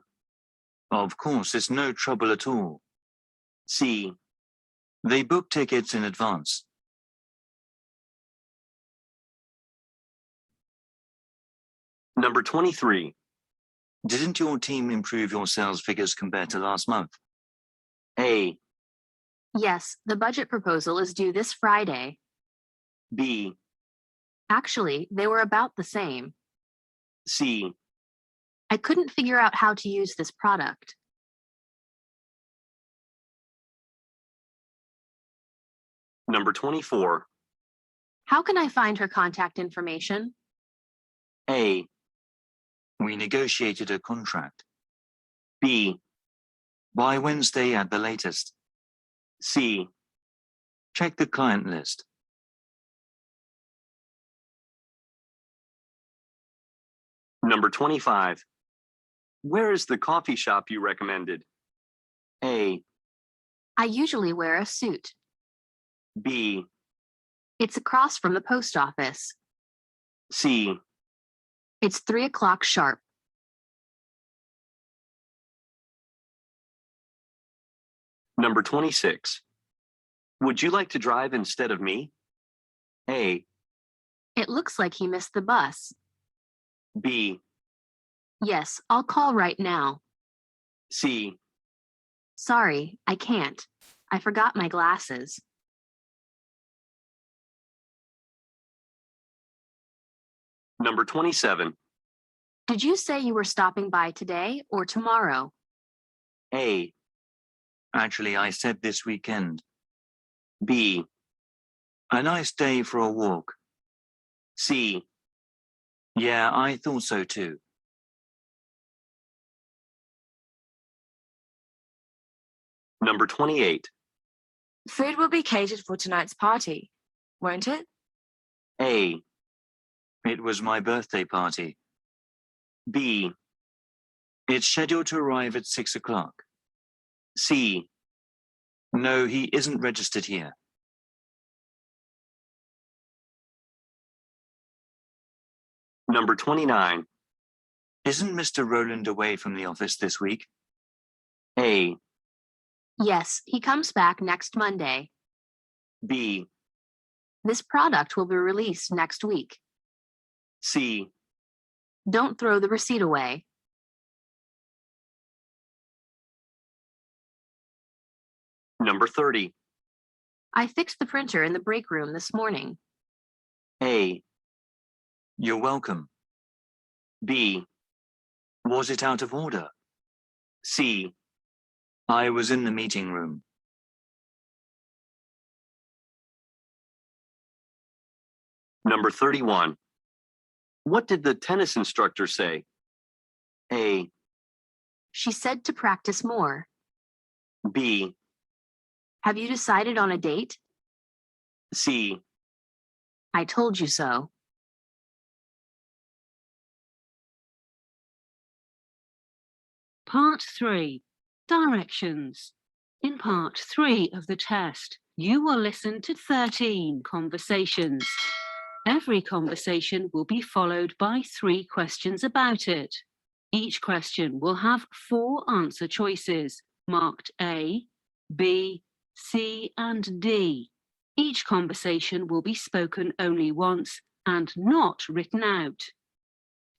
Of course, it's no trouble at all. C. They book tickets in advance. Number 23. Didn't your team improve your sales figures compared to last month? A. Yes, the budget proposal is due this Friday. B. Actually, they were about the same. C. I couldn't figure out how to use this product. Number 24. How can I find her contact information? A. We negotiated a contract. B. By Wednesday at the latest. C. Check the client list. Number 25. Where is the coffee shop you recommended? A. I usually wear a suit. B. It's across from the post office. C. It's 3 o'clock sharp. Number 26. Would you like to drive instead of me? A. It looks like he missed the bus. B. Yes, I'll call right now. C. Sorry, I can't. I forgot my glasses. Number 27. Did you say you were stopping by today or tomorrow? A. Actually, I said this weekend. B. A nice day for a walk. C. Yeah, I thought so too. Number 28. Food will be catered for tonight's party, won't it? A. It was my birthday party. B. It's scheduled to arrive at 6 o'clock. C. No, he isn't registered here. Number 29. Isn't Mr. Rowland away from the office this week? A. Yes, he comes back next Monday. B. This product will be released next week. C. Don't throw the receipt away. Number 30. I fixed the printer in the break room this morning. A. You're welcome. B. Was it out of order? C. I was in the meeting room. Number 31. What did the tennis instructor say? A. She said to practice more. B. Have you decided on a date? C. I told you so. Part 3. Directions. In part 3 of the test, you will listen to 13 conversations. Every conversation will be followed by 3 questions about it. Each question will have 4 answer choices, marked A, B, C, and D. Each conversation will be spoken only once and not written out.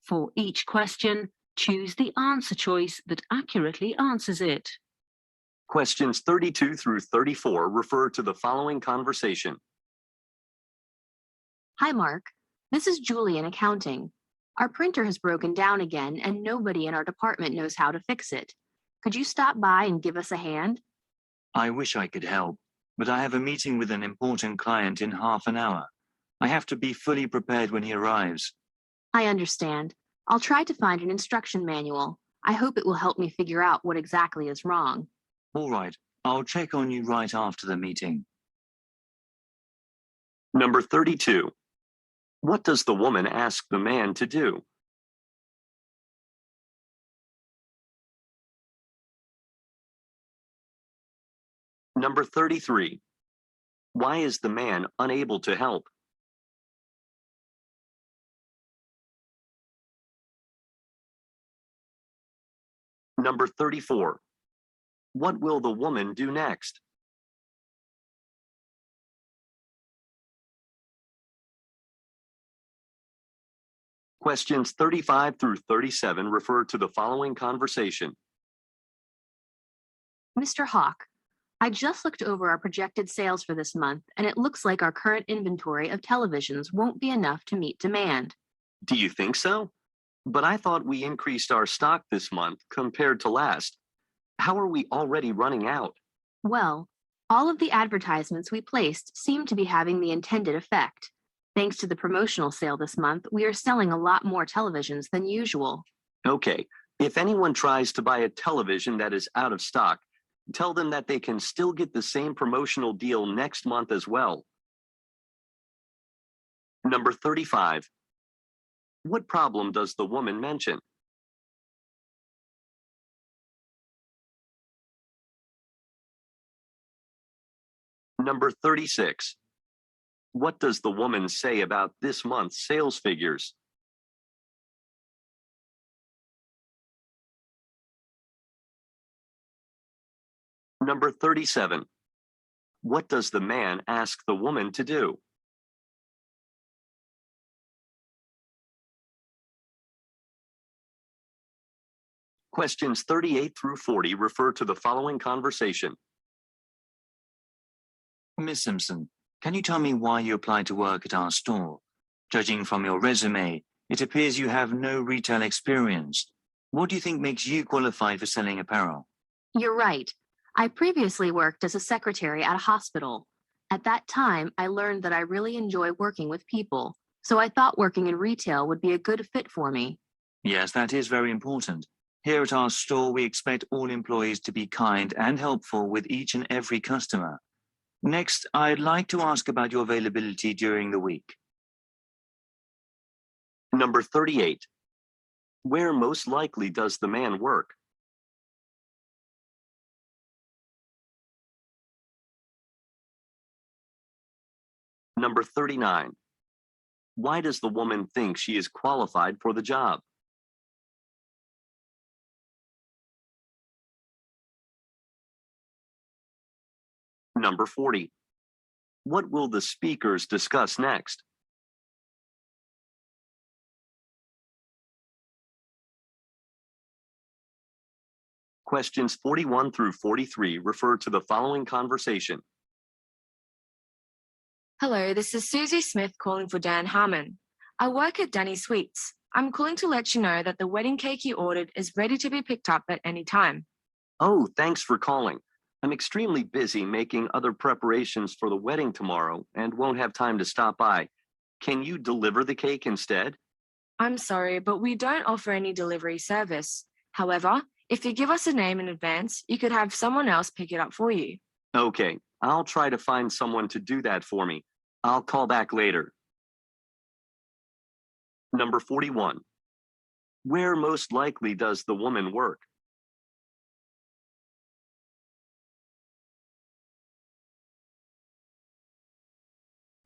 For each question, choose the answer choice that accurately answers it. Questions 32 through 34 refer to the following conversation. Hi, Mark. This is Julie in accounting. Our printer has broken down again and nobody in our department knows how to fix it. Could you stop by and give us a hand? I wish I could help, but I have a meeting with an important client in half an hour. I have to be fully prepared when he arrives. I understand. I'll try to find an instruction manual. I hope it will help me figure out what exactly is wrong. All right, I'll check on you right after the meeting. Number 32. What does the woman ask the man to do? Number 33. Why is the man unable to help? Number 34. What will the woman do next? Questions 35 through 37 refer to the following conversation. Mr. Hawk, I just looked over our projected sales for this month, and it looks like our current inventory of televisions won't be enough to meet demand. Do you think so? But I thought we increased our stock this month compared to last. How are we already running out? Well, all of the advertisements we placed seem to be having the intended effect. Thanks to the promotional sale this month, we are selling a lot more televisions than usual. Okay, if anyone tries to buy a television that is out of stock, tell them that they can still get the same promotional deal next month as well. Number 35. What problem does the woman mention? Number 36. What does the woman say about this month's sales figures? Number 37. What does the man ask the woman to do? Questions 38 through 40 refer to the following conversation. Miss Simpson, can you tell me why you applied to work at our store? Judging from your resume, it appears you have no retail experience. What do you think makes you qualified for selling apparel? You're right. I previously worked as a secretary at a hospital. At that time, I learned that I really enjoy working with people, so I thought working in retail would be a good fit for me. Yes, that is very important. Here at our store, we expect all employees to be kind and helpful with each and every customer. Next, I'd like to ask about your availability during the week. Number 38. Where most likely does the man work? Number 39. Why does the woman think she is qualified for the job? Number 40. What will the speakers discuss next? Questions 41 through 43 refer to the following conversation. Hello, this is Susie Smith calling for Dan Harmon. I work at Danny Sweets. I'm calling to let you know that the wedding cake you ordered is ready to be picked up at any time. Oh, thanks for calling. I'm extremely busy making other preparations for the wedding tomorrow and won't have time to stop by. Can you deliver the cake instead? I'm sorry, but we don't offer any delivery service. However, if you give us a name in advance, you could have someone else pick it up for you. Okay, I'll try to find someone to do that for me. I'll call back later. Number 41. Where most likely does the woman work?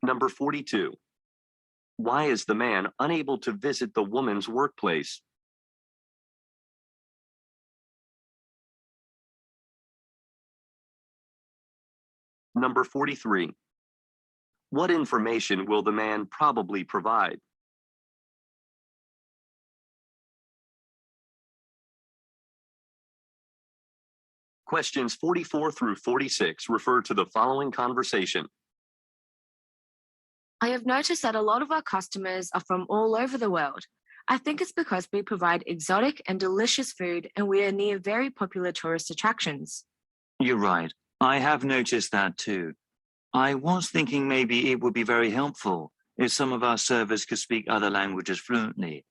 Number 42. Why is the man unable to visit the woman's workplace? Number 43. What information will the man probably provide? Questions 44 through 46 refer to the following conversation. I have noticed that a lot of our customers are from all over the world. I think it's because we provide exotic and delicious food and we are near very popular tourist attractions. You're right. I have noticed that too. I was thinking maybe it would be very helpful if some of our servers could speak other languages fluently.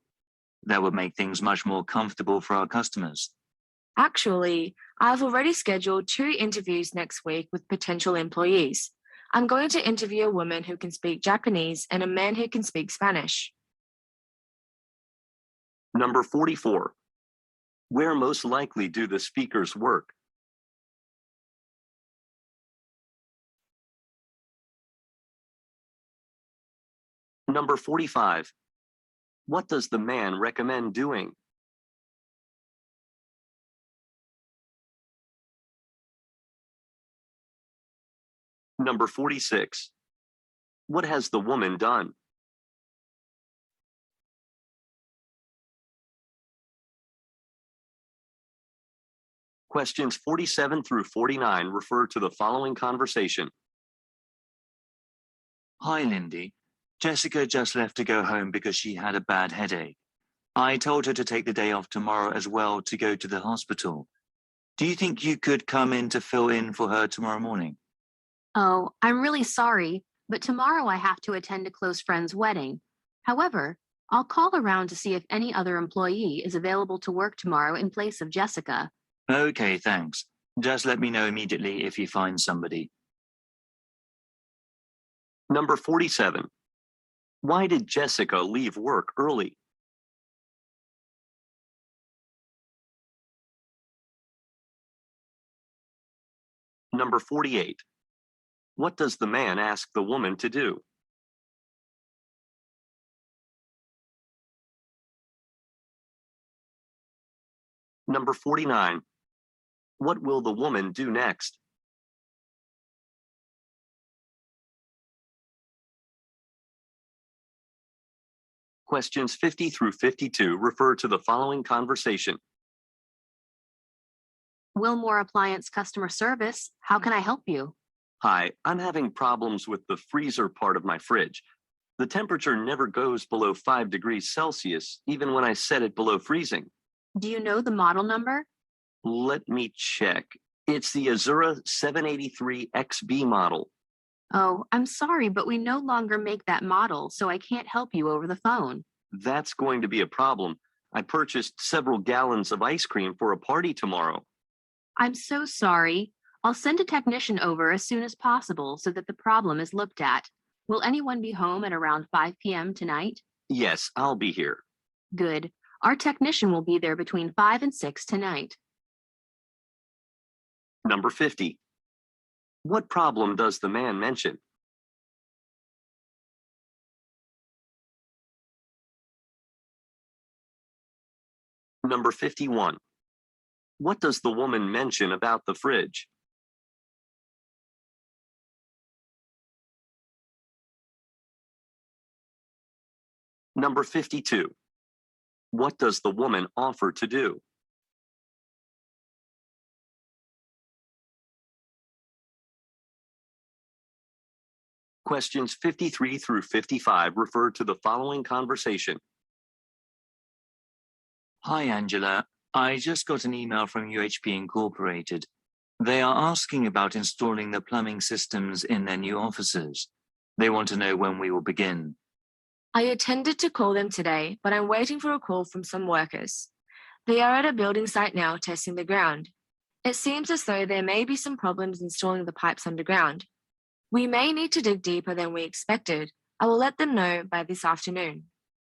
That would make things much more comfortable for our customers. Actually, I've already scheduled 2 interviews next week with potential employees. I'm going to interview a woman who can speak Japanese and a man who can speak Spanish. Number 44. Where most likely do the speakers work? Number 45. What does the man recommend doing? Number 46. What has the woman done? Questions 47 through 49 refer to the following conversation. Hi, Lindy. Jessica just left to go home because she had a bad headache. I told her to take the day off tomorrow as well to go to the hospital. Do you think you could come in to fill in for her tomorrow morning? Oh, I'm really sorry, but tomorrow I have to attend a close friend's wedding. However, I'll call around to see if any other employee is available to work tomorrow in place of Jessica. Okay, thanks. Just let me know immediately if you find somebody. Number 47. Why did Jessica leave work early? Number 48. What does the man ask the woman to do? Number 49. What will the woman do next? Questions 50 through 52 refer to the following conversation. Wilmore Appliance Customer Service, how can I help you? Hi, I'm having problems with the freezer part of my fridge. The temperature never goes below 5 degrees Celsius, even when I set it below freezing. Do you know the model number? Let me check. It's the Azura 783 XB model. Oh, I'm sorry, but we no longer make that model, so I can't help you over the phone. That's going to be a problem. I purchased several gallons of ice cream for a party tomorrow. I'm so sorry. I'll send a technician over as soon as possible so that the problem is looked at. Will anyone be home at around 5 p.m. tonight? Yes, I'll be here. Good. Our technician will be there between 5 and 6 tonight. Number 50. What problem does the man mention? Number 51. What does the woman mention about the fridge? Number 52. What does the woman offer to do? Questions 53 through 55 refer to the following conversation. Hi, Angela. I just got an email from UHP Incorporated. They are asking about installing the plumbing systems in their new offices. They want to know when we will begin. I intended to call them today, but I'm waiting for a call from some workers. They are at a building site now testing the ground. It seems as though there may be some problems installing the pipes underground. We may need to dig deeper than we expected. I will let them know by this afternoon.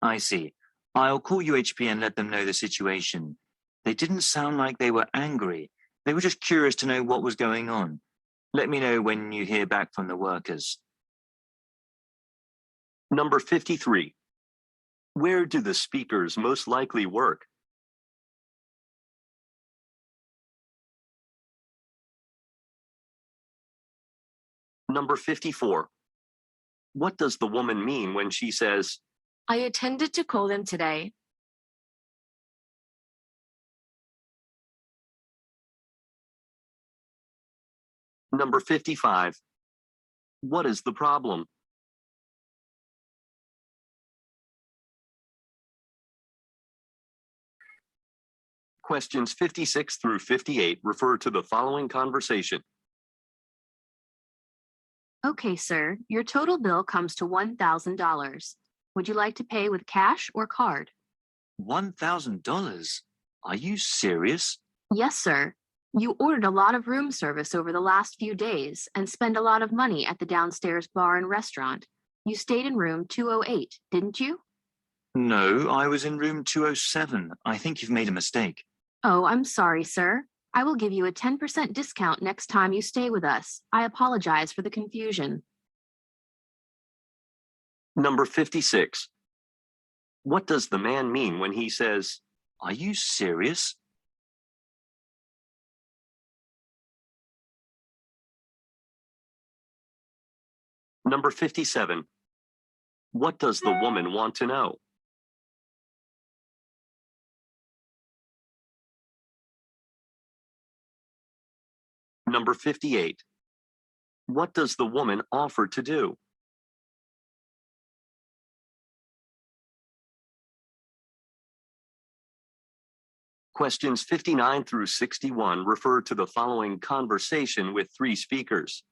I see. I'll call UHP and let them know the situation. They didn't sound like they were angry. They were just curious to know what was going on. Let me know when you hear back from the workers. Number 53. Where do the speakers most likely work? Number 54. What does the woman mean when she says, I intended to call them today. Number 55. What is the problem? Questions 56 through 58 refer to the following conversation. Okay, sir, your total bill comes to $1,000. Would you like to pay with cash or card? $1,000? Are you serious? Yes, sir. You ordered a lot of room service over the last few days and spent a lot of money at the downstairs bar and restaurant. You stayed in room 208, didn't you? No, I was in room 207. I think you've made a mistake. Oh, I'm sorry, sir. I will give you a 10% discount next time you stay with us. I apologize for the confusion. Number 56. What does the man mean when he says, Are you serious? Number 57. What does the woman want to know? Number 58. What does the woman offer to do? Questions 59 through 61 refer to the following conversation with three speakers.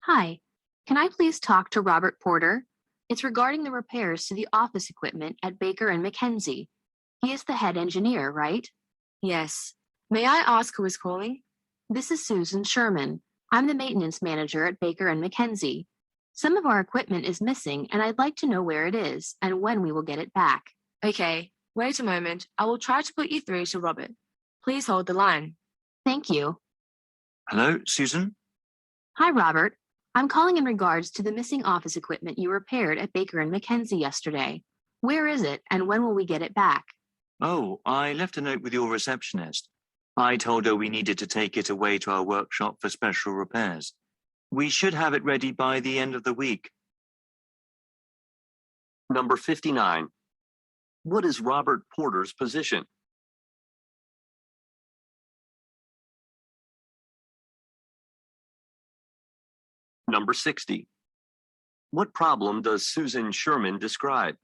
Hi, can I please talk to Robert Porter? It's regarding the repairs to the office equipment at Baker and McKenzie. He is the head engineer, right? Yes. May I ask who is calling? This is Susan Sherman. I'm the maintenance manager at Baker and McKenzie. Some of our equipment is missing, and I'd like to know where it is and when we will get it back. Okay, wait a moment. I will try to put you through to Robert. Please hold the line. Thank you. Hello, Susan? Hi, Robert. I'm calling in regards to the missing office equipment you repaired at Baker and McKenzie yesterday. Where is it, and when will we get it back? Oh, I left a note with your receptionist. I told her we needed to take it away to our workshop for special repairs. We should have it ready by the end of the week. Number 59. What is Robert Porter's position? Number 60. What problem does Susan Sherman describe?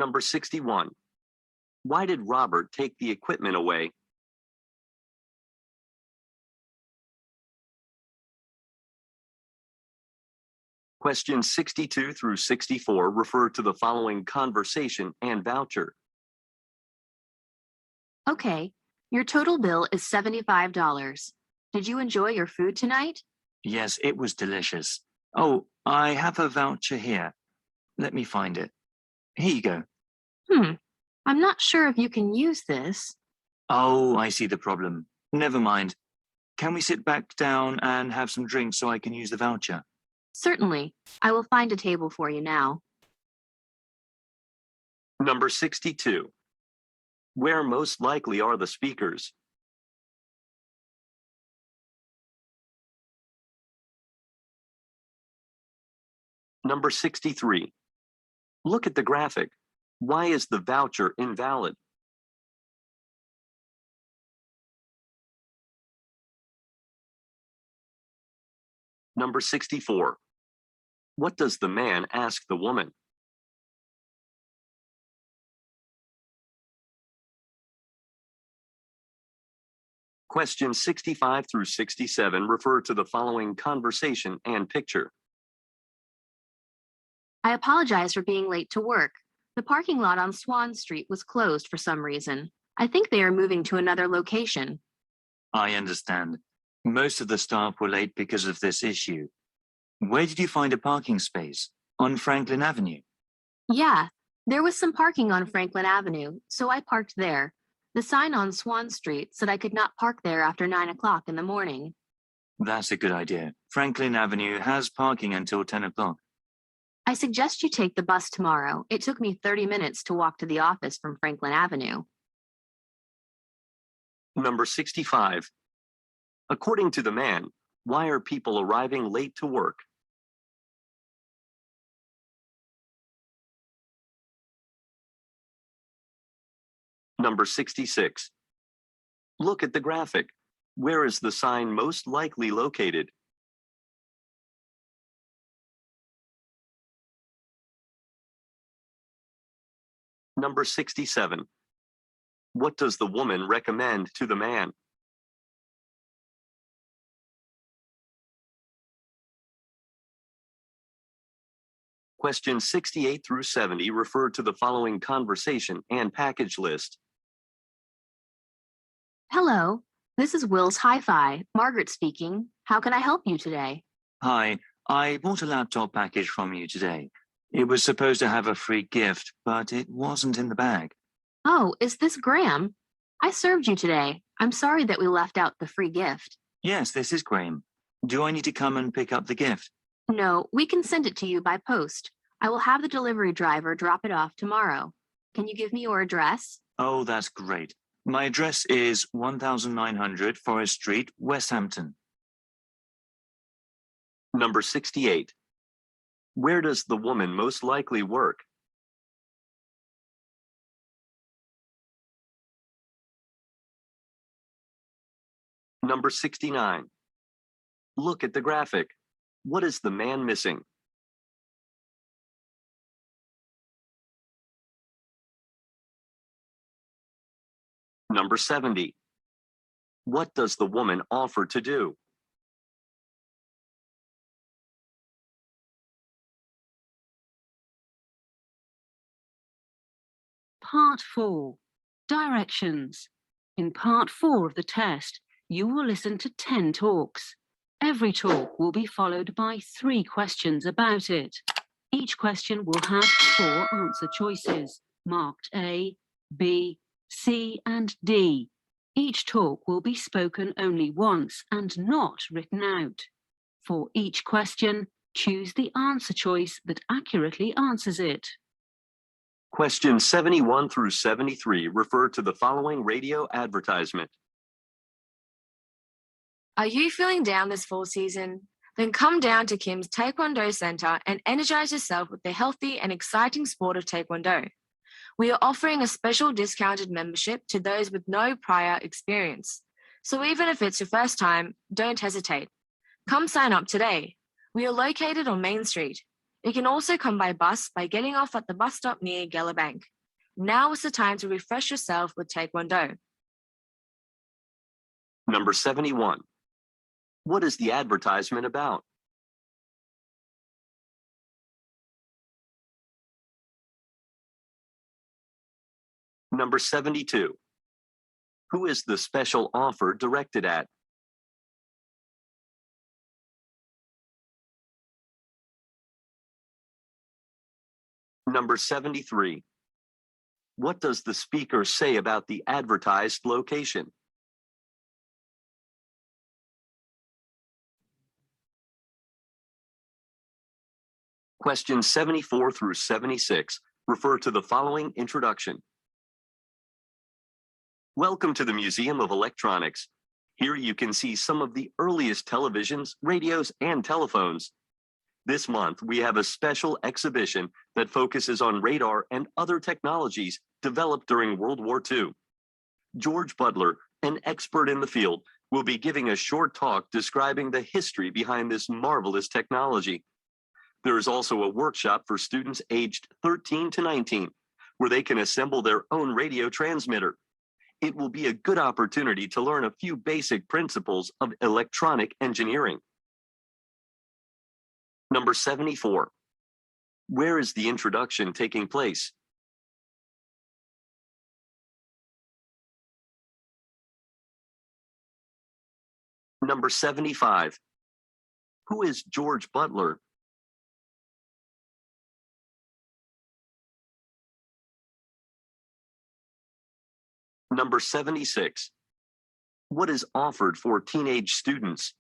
Number 61. Why did Robert take the equipment away? Questions 62 through 64 refer to the following conversation and voucher. Okay, your total bill is $75. Did you enjoy your food tonight? Yes, it was delicious. Oh, I have a voucher here. Let me find it. Here you go. I'm not sure if you can use this. Oh, I see the problem. Never mind. Can we sit back down and have some drinks so I can use the voucher? Certainly. I will find a table for you now. Number 62. Where most likely are the speakers? Number 63. Look at the graphic. Why is the voucher invalid? Number 64. What does the man ask the woman? Questions 65 through 67 refer to the following conversation and picture. I apologize for being late to work. The parking lot on Swan Street was closed for some reason. I think they are moving to another location. I understand. Most of the staff were late because of this issue. Where did you find a parking space? On Franklin Avenue? Yeah, there was some parking on Franklin Avenue, so I parked there. The sign on Swan Street said I could not park there after 9 o'clock in the morning. That's a good idea. Franklin Avenue has parking until 10 o'clock. I suggest you take the bus tomorrow. It took me 30 minutes to walk to the office from Franklin Avenue. Number 65. According to the man, why are people arriving late to work? Number 66. Look at the graphic. Where is the sign most likely located? Number 67. What does the woman recommend to the man? Questions 68 through 70 refer to the following conversation and package list. Hello, this is Will's Hi-Fi. Margaret speaking. How can I help you today? Hi, I bought a laptop package from you today. It was supposed to have a free gift, but it wasn't in the bag. Oh, is this Graham? I served you today. I'm sorry that we left out the free gift. Yes, this is Graham. Do I need to come and pick up the gift? No, we can send it to you by post. I will have the delivery driver drop it off tomorrow. Can you give me your address? Oh, that's great. My address is 1900 Forest Street, West Hampton. Number 68. Where does the woman most likely work? Number 69. Look at the graphic. What is the man missing? Number 70. What does the woman offer to do? Part 4. Directions. In Part 4 of the test, you will listen to 10 talks. Every talk will be followed by 3 questions about it. Each question will have 4 answer choices, marked A, B, C, and D. Each talk will be spoken only once and not written out. For each question, choose the answer choice that accurately answers it. Questions 71 through 73 refer to the following radio advertisement. Are you feeling down this fall season? Then come down to Kim's Taekwondo Center and energize yourself with the healthy and exciting sport of Taekwondo. We are offering a special discounted membership to those with no prior experience. So even if it's your first time, don't hesitate. Come sign up today. We are located on Main Street. You can also come by bus by getting off at the bus stop near Gellerbank. Now is the time to refresh yourself with Taekwondo. Number 71. What is the advertisement about? Number 72. Who is the special offer directed at? Number 73. What does the speaker say about the advertised location? Questions 74 through 76 refer to the following introduction. Welcome to the Museum of Electronics. Here you can see some of the earliest televisions, radios, and telephones. This month, we have a special exhibition that focuses on radar and other technologies developed during World War II. George Butler, an expert in the field, will be giving a short talk describing the history behind this marvelous technology. There is also a workshop for students aged 13 to 19, where they can assemble their own radio transmitter. It will be a good opportunity to learn a few basic principles of electronic engineering. Number 74. Where is the introduction taking place? Number 75. Who is George Butler? Number 76. What is offered for teenage students?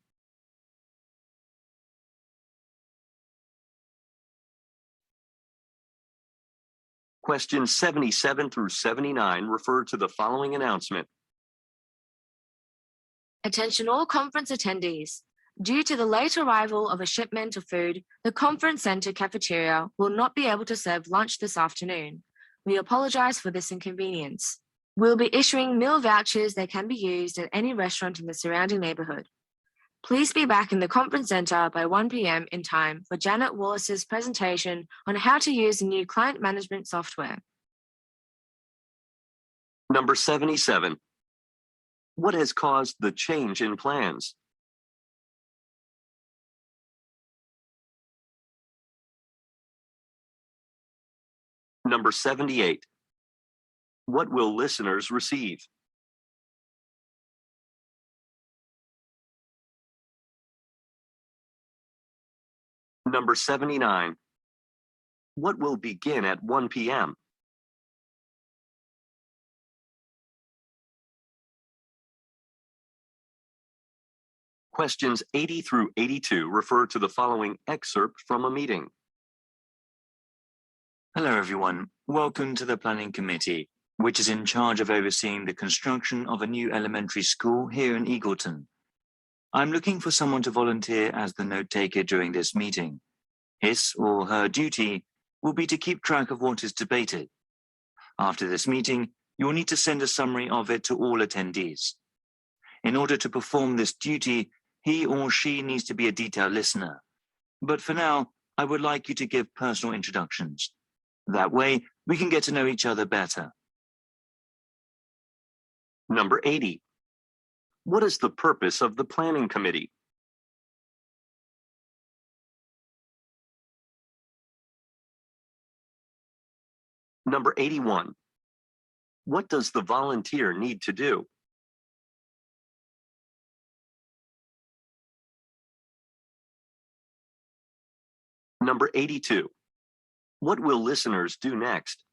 Questions 77 through 79 refer to the following announcement. Attention all conference attendees. Due to the late arrival of a shipment of food, the conference center cafeteria will not be able to serve lunch this afternoon. We apologize for this inconvenience. We'll be issuing meal vouchers that can be used at any restaurant in the surrounding neighborhood. Please be back in the conference center by 1 p.m. in time for Janet Wallace's presentation on how to use the new client management software. Number 77. What has caused the change in plans? Number 78. What will listeners receive? Number 79. What will begin at 1 p.m.? Questions 80 through 82 refer to the following excerpt from a meeting. Hello, everyone. Welcome to the Planning Committee, which is in charge of overseeing the construction of a new elementary school here in Eagleton. I'm looking for someone to volunteer as the note taker during this meeting. His or her duty will be to keep track of what is debated. After this meeting, you will need to send a summary of it to all attendees. In order to perform this duty, he or she needs to be a detailed listener. But for now, I would like you to give personal introductions. That way, we can get to know each other better. Number 80. What is the purpose of the Planning Committee? Number 81. What does the volunteer need to do? Number 82. What will listeners do next?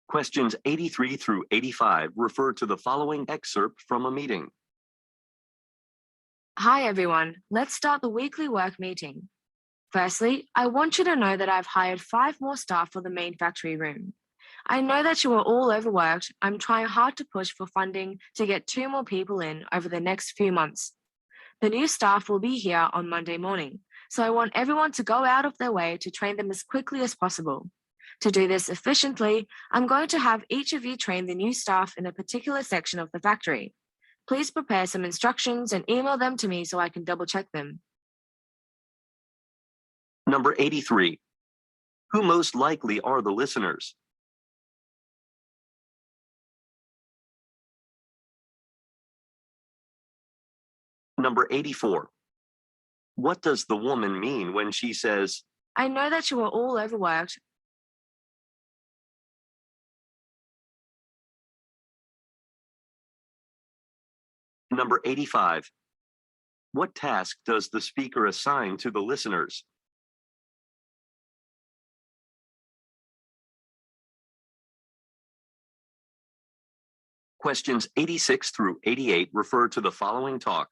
Questions 83 through 85 refer to the following excerpt from a meeting. Hi, everyone. Let's start the weekly work meeting. Firstly, I want you to know that I've hired 5 more staff for the main factory room. I know that you are all overworked. I'm trying hard to push for funding to get 2 more people in over the next few months. The new staff will be here on Monday morning, so I want everyone to go out of their way to train them as quickly as possible. To do this efficiently, I'm going to have each of you train the new staff in a particular section of the factory. Please prepare some instructions and email them to me so I can double check them. Number 83. Who most likely are the listeners? Number 84. What does the woman mean when she says, I know that you are all overworked. Number 85. What task does the speaker assign to the listeners? Questions 86 through 88 refer to the following talk.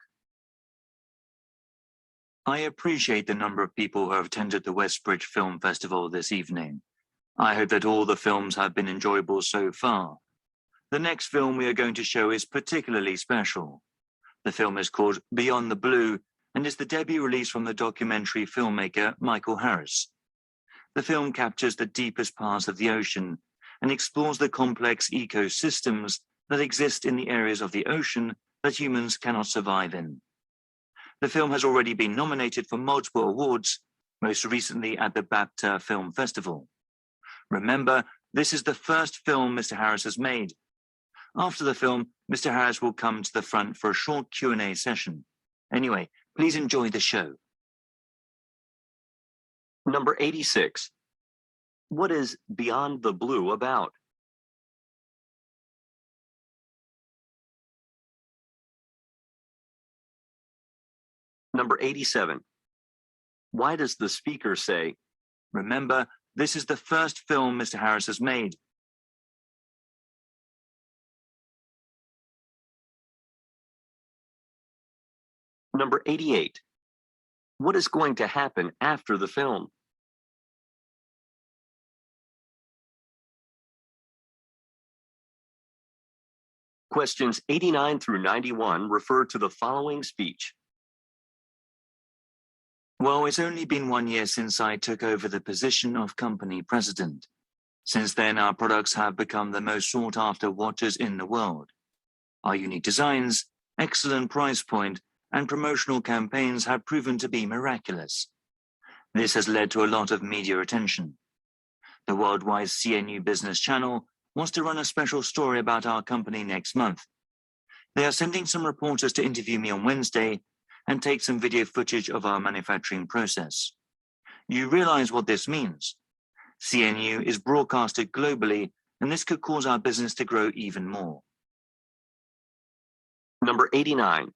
I appreciate the number of people who have attended the Westbridge Film Festival this evening. I hope that all the films have been enjoyable so far. The next film we are going to show is particularly special. The film is called Beyond the Blue and is the debut release from the documentary filmmaker Michael Harris. The film captures the deepest parts of the ocean and explores the complex ecosystems that exist in the areas of the ocean that humans cannot survive in. The film has already been nominated for multiple awards, most recently at the BAFTA Film Festival. Remember, this is the first film Mr. Harris has made. After the film, Mr. Harris will come to the front for a short Q&A session. Anyway, please enjoy the show. Number 86. What is Beyond the Blue about? Number 87. Why does the speaker say, Remember, this is the first film Mr. Harris has made. Number 88. What is going to happen after the film? Questions 89 through 91 refer to the following speech. Well, it's only been 1 year since I took over the position of company president. Since then, our products have become the most sought-after watches in the world. Our unique designs, excellent price point, and promotional campaigns have proven to be miraculous. This has led to a lot of media attention. The worldwide CNU Business Channel wants to run a special story about our company next month. They are sending some reporters to interview me on Wednesday and take some video footage of our manufacturing process. You realize what this means. CNU is broadcasted globally, and this could cause our business to grow even more. Number 89.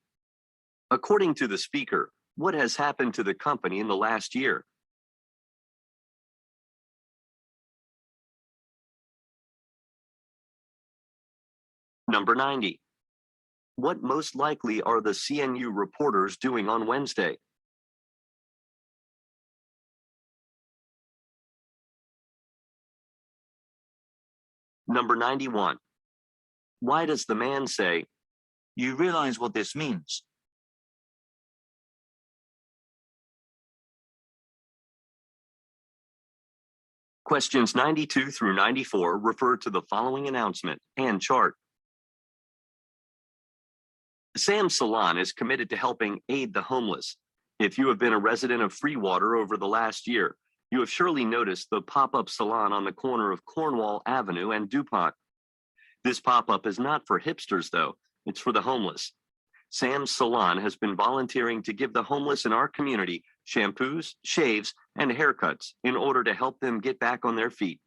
According to the speaker, what has happened to the company in the last year? Number 90. What most likely are the CNU reporters doing on Wednesday? Number 91. Why does the man say, "You realize what this means"? Questions 92 through 94 refer to the following announcement and chart. Sam's Salon is committed to helping aid the homeless. If you have been a resident of Freewater over the last year, you have surely noticed the pop-up salon on the corner of Cornwall Avenue and DuPont. This pop-up is not for hipsters, though. It's for the homeless. Sam's Salon has been volunteering to give the homeless in our community shampoos, shaves, and haircuts in order to help them get back on their feet.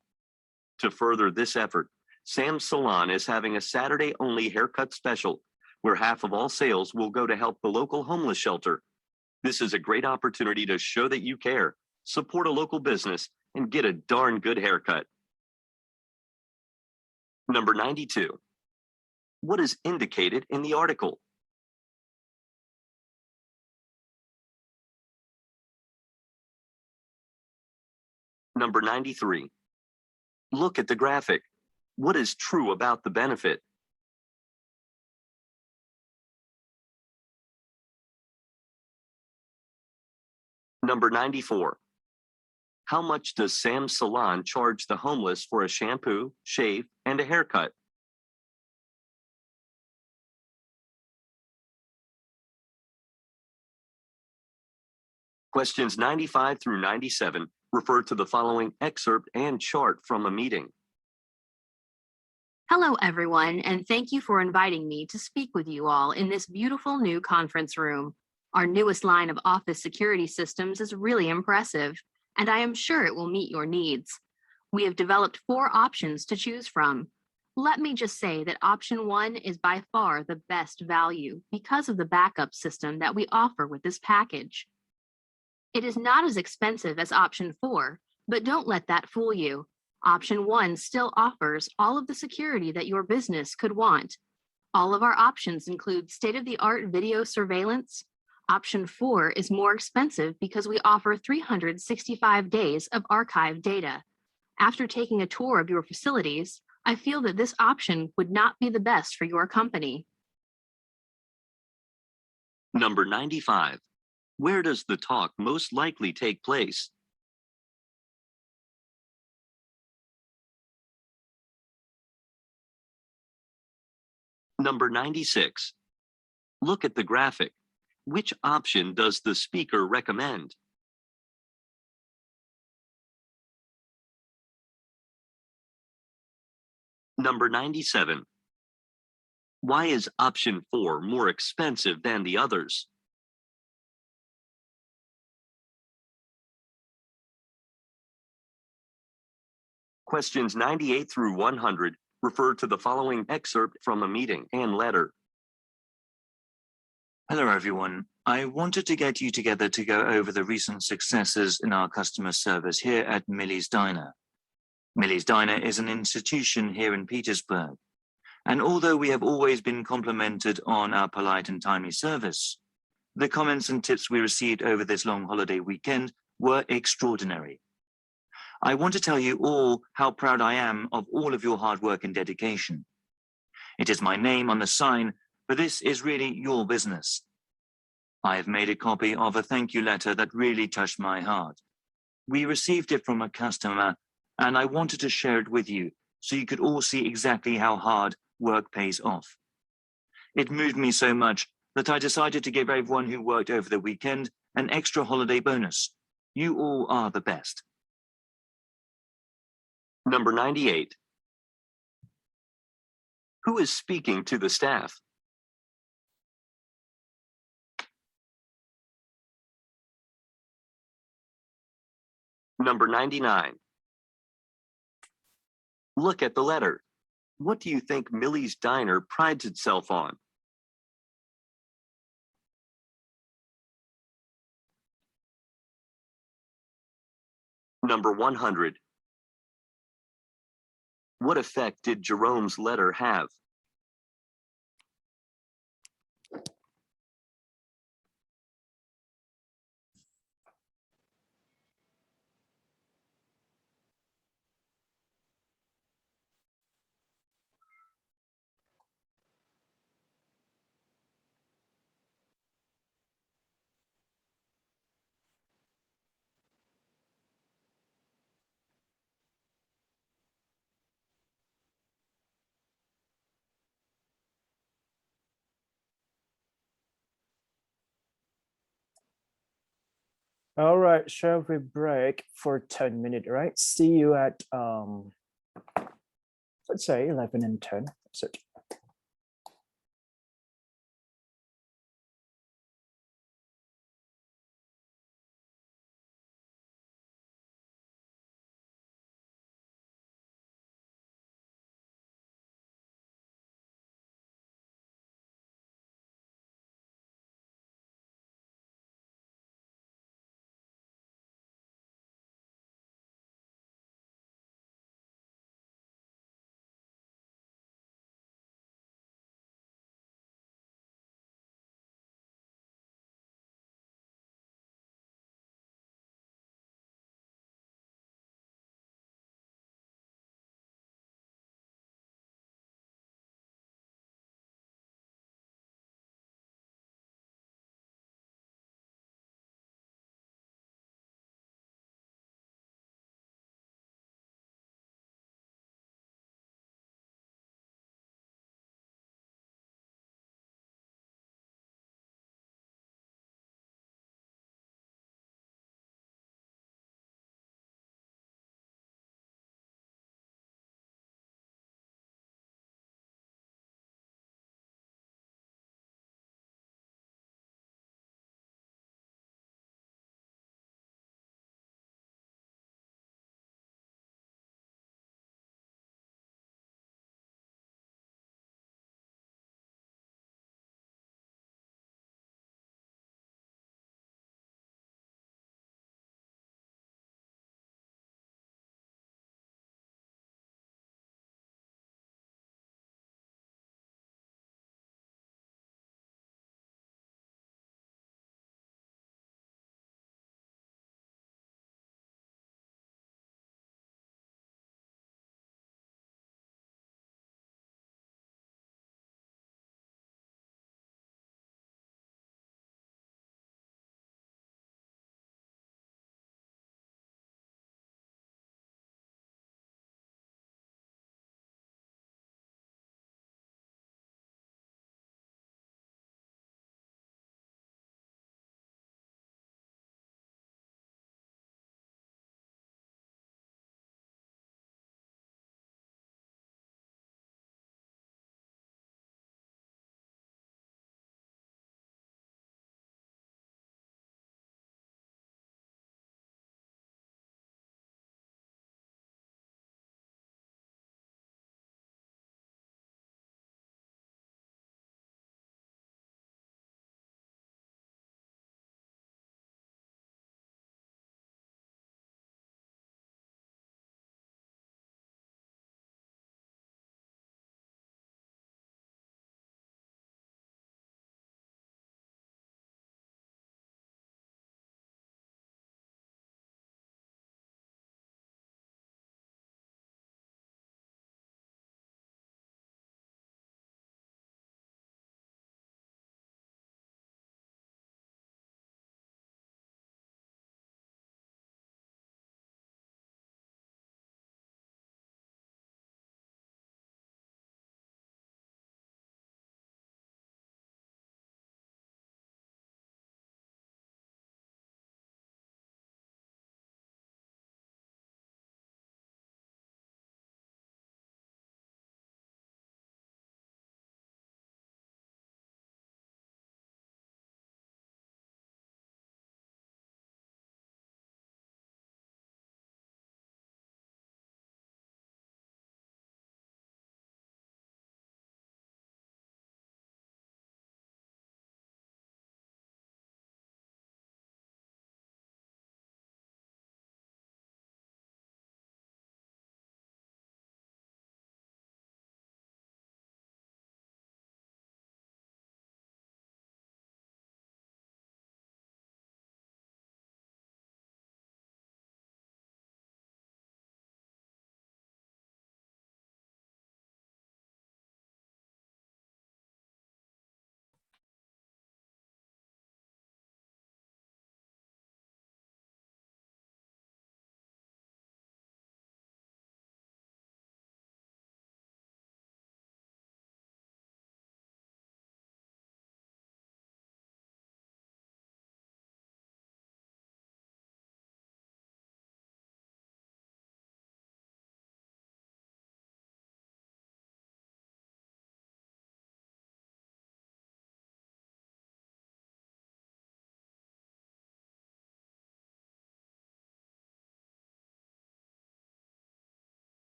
To further this effort, Sam's Salon is having a Saturday-only haircut special where half of all sales will go to help the local homeless shelter. This is a great opportunity to show that you care, support a local business, and get a darn good haircut. Number 92. What is indicated in the article? Number 93. Look at the graphic. What is true about the benefit? Number 94. How much does Sam's Salon charge the homeless for a shampoo, shave, and a haircut? Questions 95 through 97 refer to the following excerpt and chart from a meeting. Hello, everyone, and thank you for inviting me to speak with you all in this beautiful new conference room. Our newest line of office security systems is really impressive, and I am sure it will meet your needs. We have developed 4 options to choose from. Let me just say that option 1 is by far the best value because of the backup system that we offer with this package. It is not as expensive as option 4, but don't let that fool you. Option 1 still offers all of the security that your business could want. All of our options include state-of-the-art video surveillance. Option 4 is more expensive because we offer 365 days of archived data. After taking a tour of your facilities, I feel that this option would not be the best for your company. Number 95. Where does the talk most likely take place? Number 96. Look at the graphic. Which option does the speaker recommend? Number 97. Why is option 4 more expensive than the others? Questions 98 through 100 refer to the following excerpt from a meeting and letter. Hello, everyone. I wanted to get you together to go over the recent successes in our customer service here at Millie's Diner. Millie's Diner is an institution here in Petersburg, and although we have always been complimented on our polite and timely service, the comments and tips we received over this long holiday weekend were extraordinary. I want to tell you all how proud I am of all of your hard work and dedication. It is my name on the sign, but this is really your business. I have made a copy of a thank you letter that really touched my heart. We received it from a customer, and I wanted to share it with you so you could all see exactly how hard work pays off. It moved me so much that I decided to give everyone who worked over the weekend an extra holiday bonus. You all are the best. Number 98. Who is speaking to the staff? Number 99. Look at the letter. What do you think Millie's Diner prides itself on? Number 100. What effect did Jerome's letter have? All right, shall we break for 10 minutes, right? See you at, let's say 11 and 10. That's it.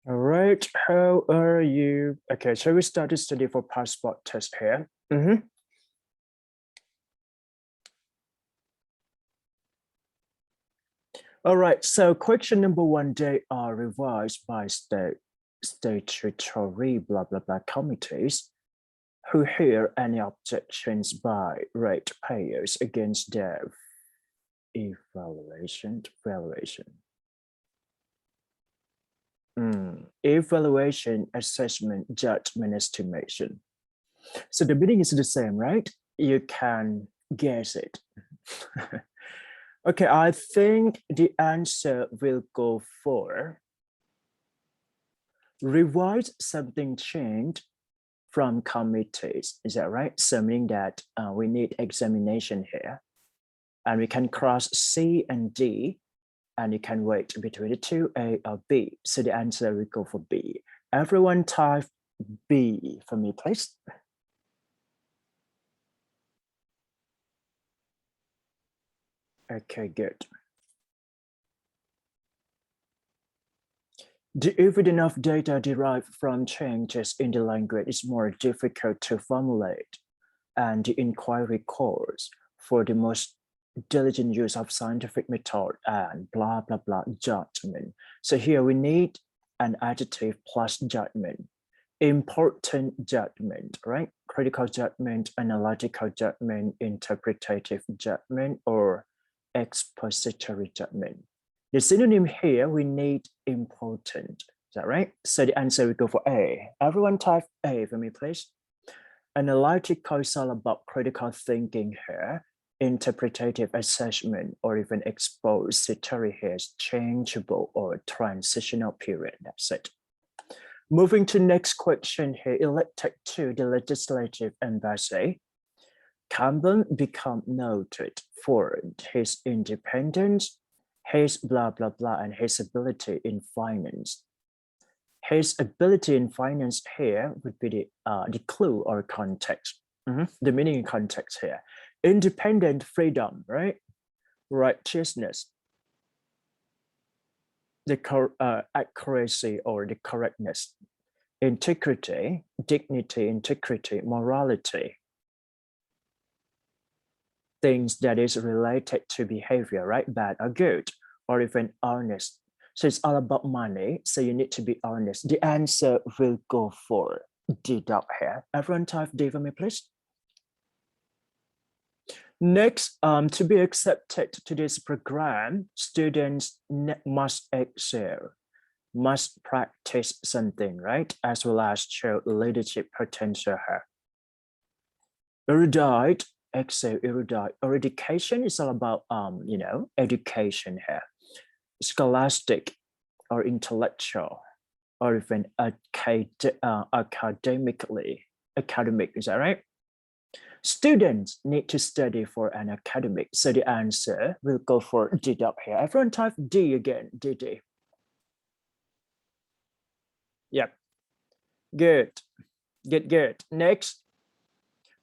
All right, how are you? Okay, shall we start to study for passport test here? All right, so question number 1, they are revised by statutory blah blah blah committees who hear any objections by ratepayers against their evaluation. Evaluation, assessment, judgment, estimation. So the meaning is the same, right? You can guess it. Okay, I think the answer will go for revise something changed from committees. Is that right? So meaning that we need examination here. And we can cross C and D, and you can wait between the two, A or B. So the answer will go for B. Everyone type B for me, please. Okay, good. The evidence of data derived from changes in the language is more difficult to formulate, and the inquiry calls for the most diligent use of scientific method and blah, blah, blah judgment. So here we need an adjective plus judgment. Important judgment, right? Critical judgment, analytical judgment, interpretative judgment, or expository judgment. The synonym here, we need important. Is that right? So the answer will go for A. Everyone type A for me, please. Analytical is all about critical thinking here. Interpretative assessment or even expository here is changeable or transitional period. That's it. Moving to next question here, elected to the legislative embassy. Campbell became noted for his independence, his blah, blah, blah, and his ability in finance. His ability in finance here would be the clue or context. The meaning in context here. Independent freedom, right? Righteousness, the accuracy or the correctness, integrity, dignity, integrity, morality, things that is related to behavior, right? Bad or good, or even honest. So it's all about money. So you need to be honest. The answer will go for D dot here. Everyone type D for me, please. Next, to be accepted to this program, students must excel, must practice something, right? As well as show leadership potential here. Erudite, excel, erudite. Erudication is all about, education here. Scholastic or intellectual, or even academic, is that right? Students need to study for an academic. So the answer will go for D up here. Everyone type D again, D. Yep, good. Next,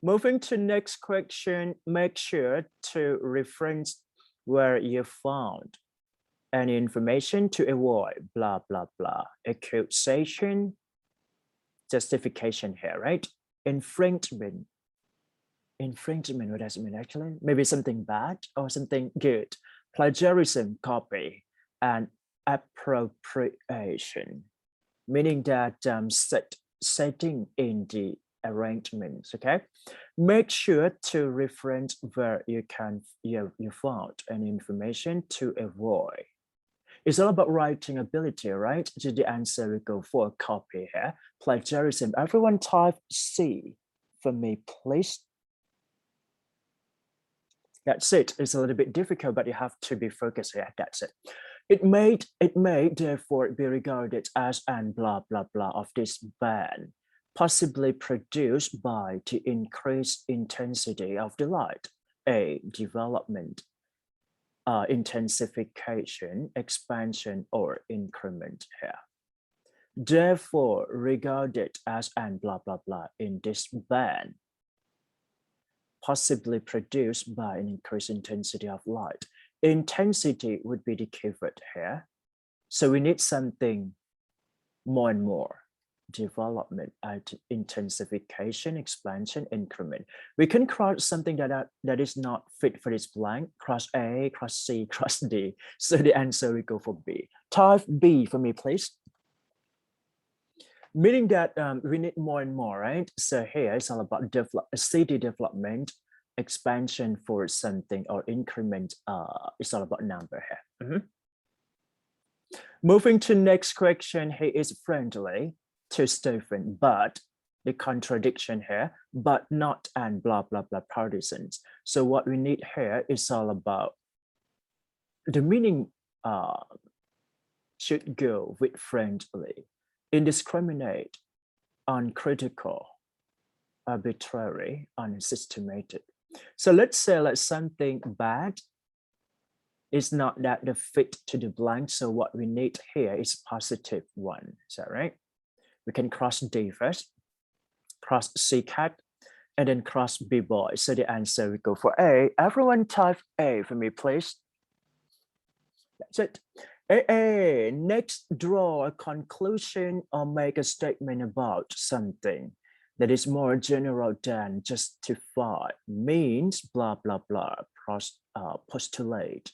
moving to next question, make sure to reference where you found any information to avoid blah, blah, blah. Accusation, justification here, right? Infringement, what does it mean actually? Maybe something bad or something good. Plagiarism, copy, and appropriation, meaning that setting in the arrangements, okay? Make sure to reference where you found any information to avoid. It's all about writing ability, right? So the answer will go for a copy here. Plagiarism, everyone type C for me, please. That's it. It's a little bit difficult, but you have to be focused here. That's it. It may therefore be regarded as an blah, blah, blah of this band, possibly produced by the increased intensity of the light, A, development, intensification, expansion, or increment here. Therefore, regarded as an blah, blah, blah in this band, possibly produced by an increased intensity of light. Intensity would be the keyword here. So we need something more and more, development, intensification, expansion, increment. We can cross something that is not fit for this blank, cross A, cross C, cross D. So the answer we go for B. Type B for me, please. Meaning that we need more and more, right? So here it's all about city development, expansion for something, or increment. It's all about number here. Moving to next question, he is friendly to Stephen, but the contradiction here, but not and blah, blah, blah partisans. So what we need here is all about the meaning should go with friendly, indiscriminate, uncritical, arbitrary, unsystematic. So let's say like something bad is not that the fit to the blank. So what we need here is positive one. Is that right? We can cross D first, cross C cat, and then cross B boy. So the answer we go for A. Everyone type A for me, please. That's it. A. Next, draw a conclusion or make a statement about something that is more general than justify, means blah, blah, blah, postulate,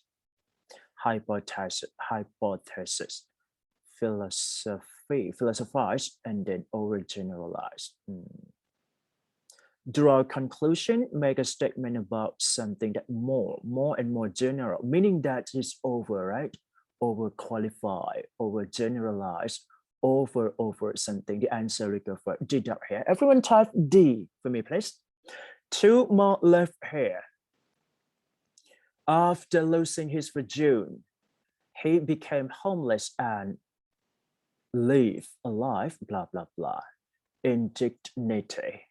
hypothesis, philosophize, and then overgeneralize. Draw a conclusion, make a statement about something that more and more general, meaning that is over, right? Over qualify, over generalize, over something. The answer we go for D dot here. Everyone type D for me, please. 2 more left here. After losing his fortune, he became homeless and live alive, blah, blah, blah. Indignity,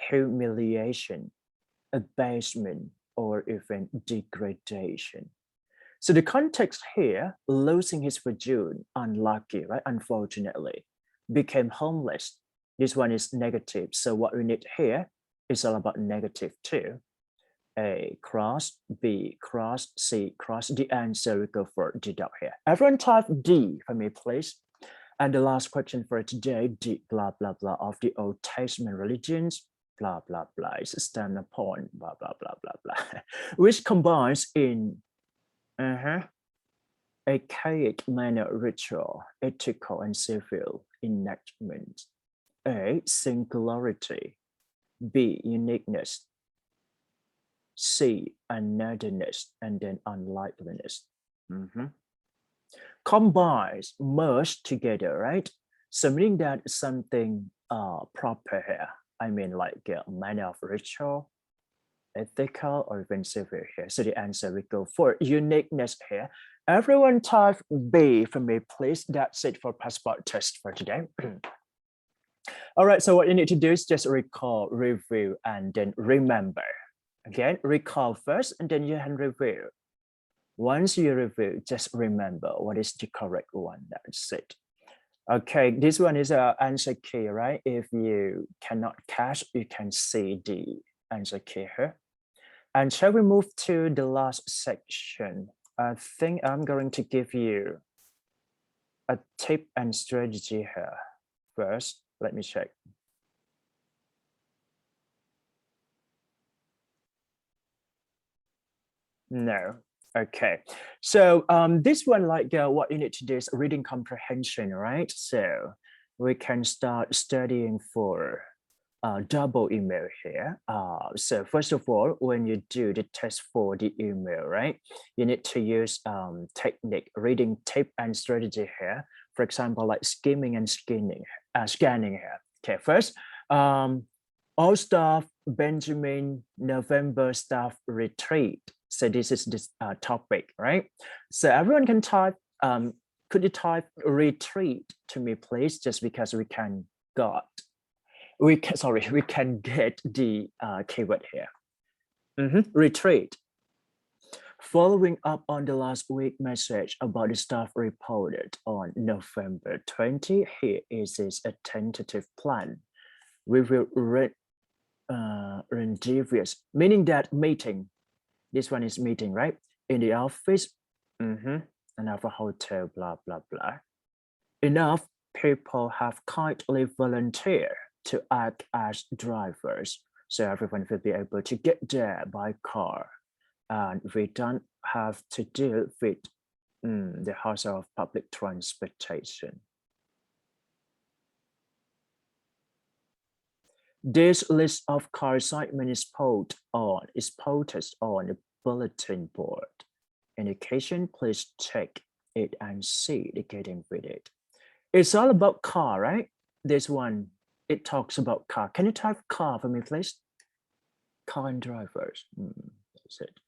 humiliation, abasement, or even degradation. So the context here, losing his fortune, unlucky, right? Unfortunately, became homeless. This one is negative. So what we need here is all about negative too. A cross, B cross, C cross. The answer we go for D dot here. Everyone type D for me, please. And the last question for today, D blah, blah, blah of the Old Testament religions, blah, blah, blah, is a standpoint, blah, blah, blah, blah, blah, which combines in archaic manner ritual, ethical and civil enactment. A, singularity. B, uniqueness. C, anotherness, and then unlikeliness. Combines, merge together, right? So meaning that something proper here. I mean like a manner of ritual, ethical, or even civil here. So the answer we go for uniqueness here. Everyone type B for me, please. That's it for passport test for today. All right, so what you need to do is just recall, review, and then remember. Again, recall first, and then you can review. Once you review, just remember what is the correct one. That's it. Okay, this one is an answer key, right? If you cannot catch, you can see the answer key here. And shall we move to the last section? I think I'm going to give you a tip and strategy here. First, let me check. No. Okay. So this one, like what you need to do is reading comprehension, right? So we can start studying for double email here. So first of all, when you do the test for the email, right, you need to use technique, reading tip and strategy here. For example, like skimming and scanning here. Okay, first, all staff, Benjamin, November staff retreat. So this is this topic, right? So everyone can type, could you type retreat to me, please? Just because we can get the keyword here. Retreat. Following up on the last week message about the staff reported on November 20, here is a tentative plan. We will rendezvous, meaning that meeting. This one is meeting, right? In the office, another hotel, blah, blah, blah. Enough people have kindly volunteered to act as drivers, so everyone will be able to get there by car, and we don't have to deal with the hassle of public transportation. This list of car assignment is posted on the bulletin board. In occasion, please check it and see the getting with it. It's all about car, right? This one, it talks about car. Can you type car for me, please? Car and drivers. That's it.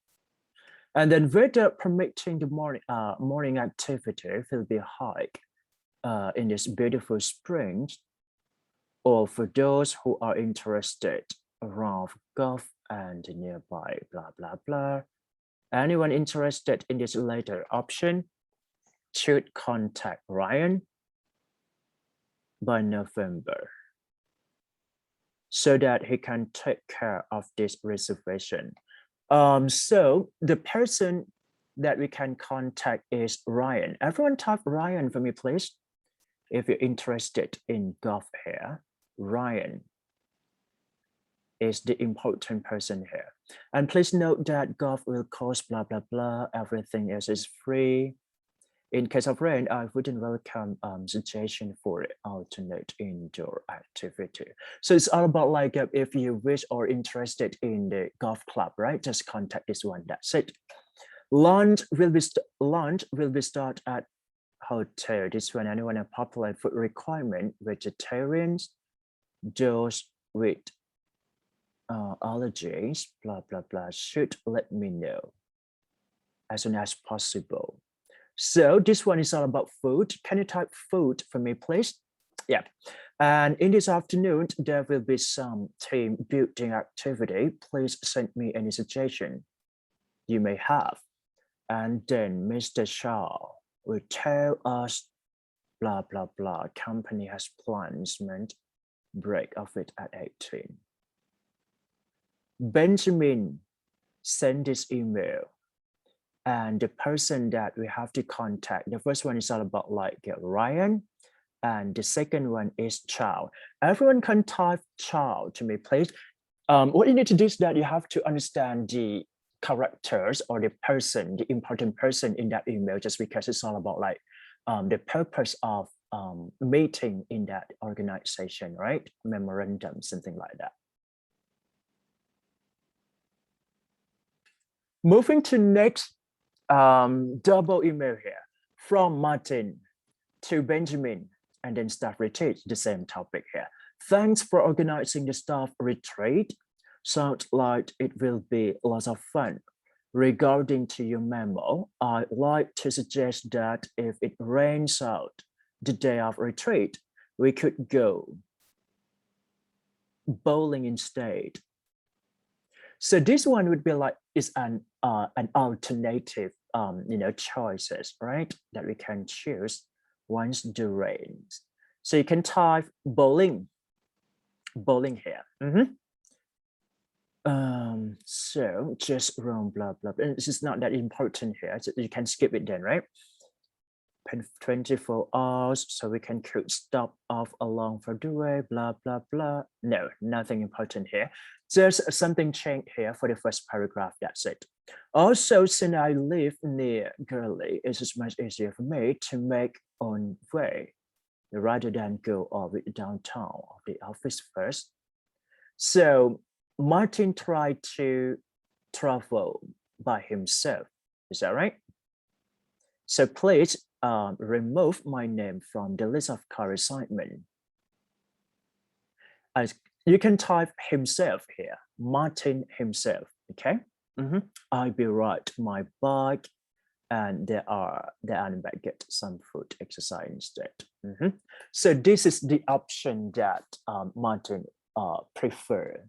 And then weather permitting the morning activity will be hike in this beautiful spring, or for those who are interested around Gulf and nearby, blah, blah, blah. Anyone interested in this later option should contact Ryan by November so that he can take care of this reservation. So the person that we can contact is Ryan. Everyone type Ryan for me, please. If you're interested in Gulf here, Ryan is the important person here. And please note that Gulf will cost blah, blah, blah. Everything else is free. In case of rain, I wouldn't welcome suggestion for alternate indoor activity. So it's all about like if you wish or interested in the golf club, right? Just contact this one. That's it. Lunch will be start at hotel. This one, anyone a popular food requirement, vegetarians, those with allergies, blah blah blah, should let me know as soon as possible. So this one is all about food. Can you type food for me, please? Yeah. And in this afternoon, there will be some team building activity. Please send me any suggestion you may have. And then Mr. Shaw will tell us blah, blah, blah. Company has plans, break of it at 18. Benjamin sent this email. And the person that we have to contact, the first one is all about like Ryan, and the second one is Chow. Everyone can type Chow to me, please. What you need to do is that you have to understand the characters or the person, the important person in that email, just because it's all about like the purpose of meeting in that organization, right? Memorandum, something like that. Moving to next. Double email here from Martin to Benjamin, and then staff retreat, the same topic here. Thanks for organizing the staff retreat. Sounds like it will be lots of fun. Regarding to your memo, I'd like to suggest that if it rains out the day of retreat, we could go bowling instead. So this one would be like is an alternative choices, right, that we can choose once the rains. So you can type bowling here. So just run blah blah, and this is not that important here, so you can skip it then, right? 24 hours, so we can stop off along for the way, blah blah blah. No, nothing important here. Just something changed here for the first paragraph. That's it. Also, since I live near Gurley, it's much easier for me to make on way rather than go over downtown of the office first. So Martin tried to travel by himself. Is that right? So please remove my name from the list of car assignment. As you can type himself here, Martin himself. Okay. I'll be right my bike, and I'm back get some food exercise instead. So this is the option that Martin prefer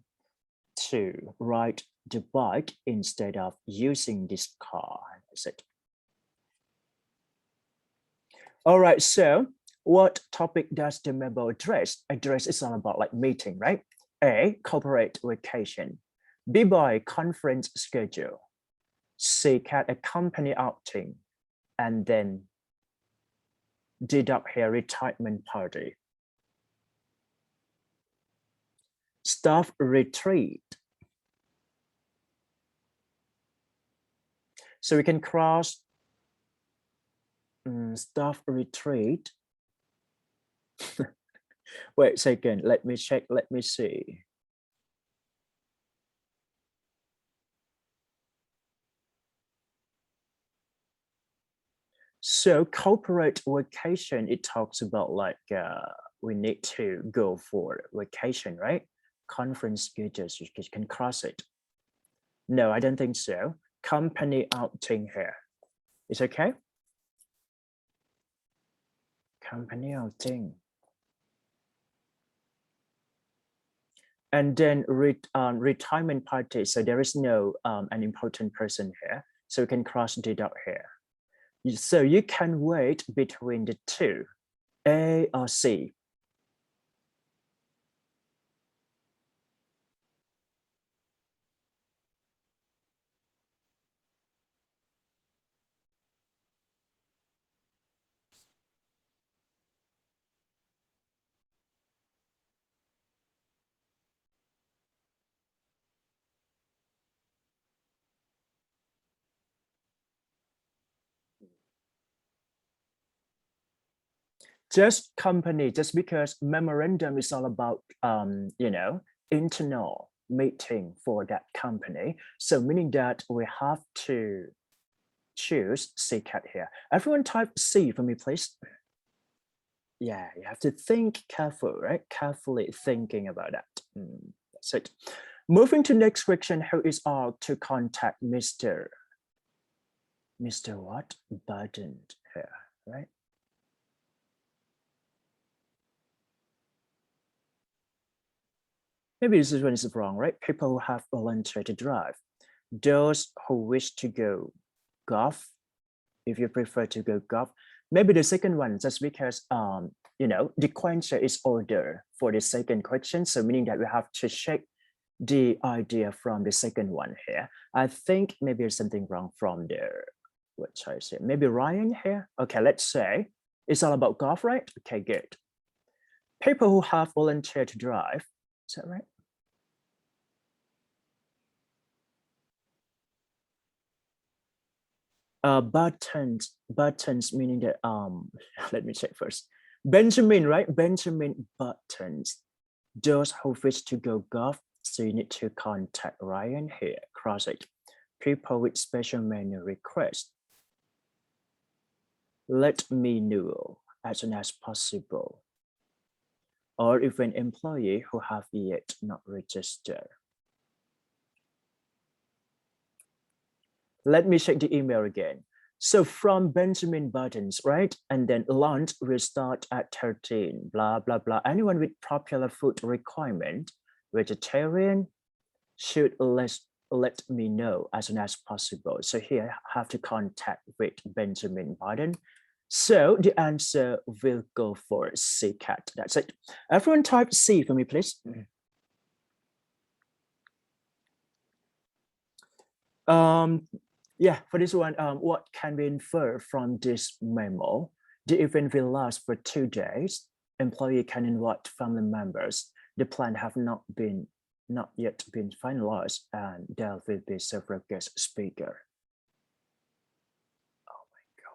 to ride the bike instead of using this car. That's it. All right, so what topic does the memo address? Address is all about like meeting, right? A, corporate vacation. B, by conference schedule. C, cat a company outing. and then deduct here retirement party. Staff retreat. So we can cross staff retreat. Wait a second, let me check, let me see. So corporate vacation, it talks about like we need to go for vacation, right? Conference schedules, you can cross it. No, I don't think so. Company outing here. It's okay? Company outing. And then retirement party. So there is no an important person here. So you can cross deduct here. So you can wait between the two, A or C. Just company, just because memorandum is all about, you know, internal meeting for that company. So meaning that we have to choose C cat here. Everyone type C for me, please. Yeah, you have to think careful, right? Carefully thinking about that. That's it. Moving to next question, who is all to contact Mr. What? Burden here, right? Maybe this one is wrong, right? People who have volunteered to drive. Those who wish to go golf, if you prefer to go golf. Maybe the second one, just because, you know, the question is order for the second question. So meaning that we have to check the idea from the second one here. I think maybe there's something wrong from there. What choice here? Maybe Ryan here. Okay, let's say it's all about golf, right? Okay, good. People who have volunteered to drive. Is that right? Buttons meaning that let me check first. Benjamin, right? Benjamin Buttons. Those who wish to go golf, so you need to contact Ryan here. Cross it. People with special menu request. Let me know as soon as possible. Or if an employee who have yet not registered. Let me check the email again. So from Benjamin Buttons, right? And then lunch will start at 13, blah, blah, blah. Anyone with popular food requirement, vegetarian, should let me know as soon as possible. So here I have to contact with Benjamin Button. So the answer will go for C cat. That's it. Everyone type C for me, please. Yeah, for this one, what can we infer from this memo? The event will last for 2 days. Employee can invite family members. The plan have not yet been finalized, and there will be several guest speakers. Oh my God.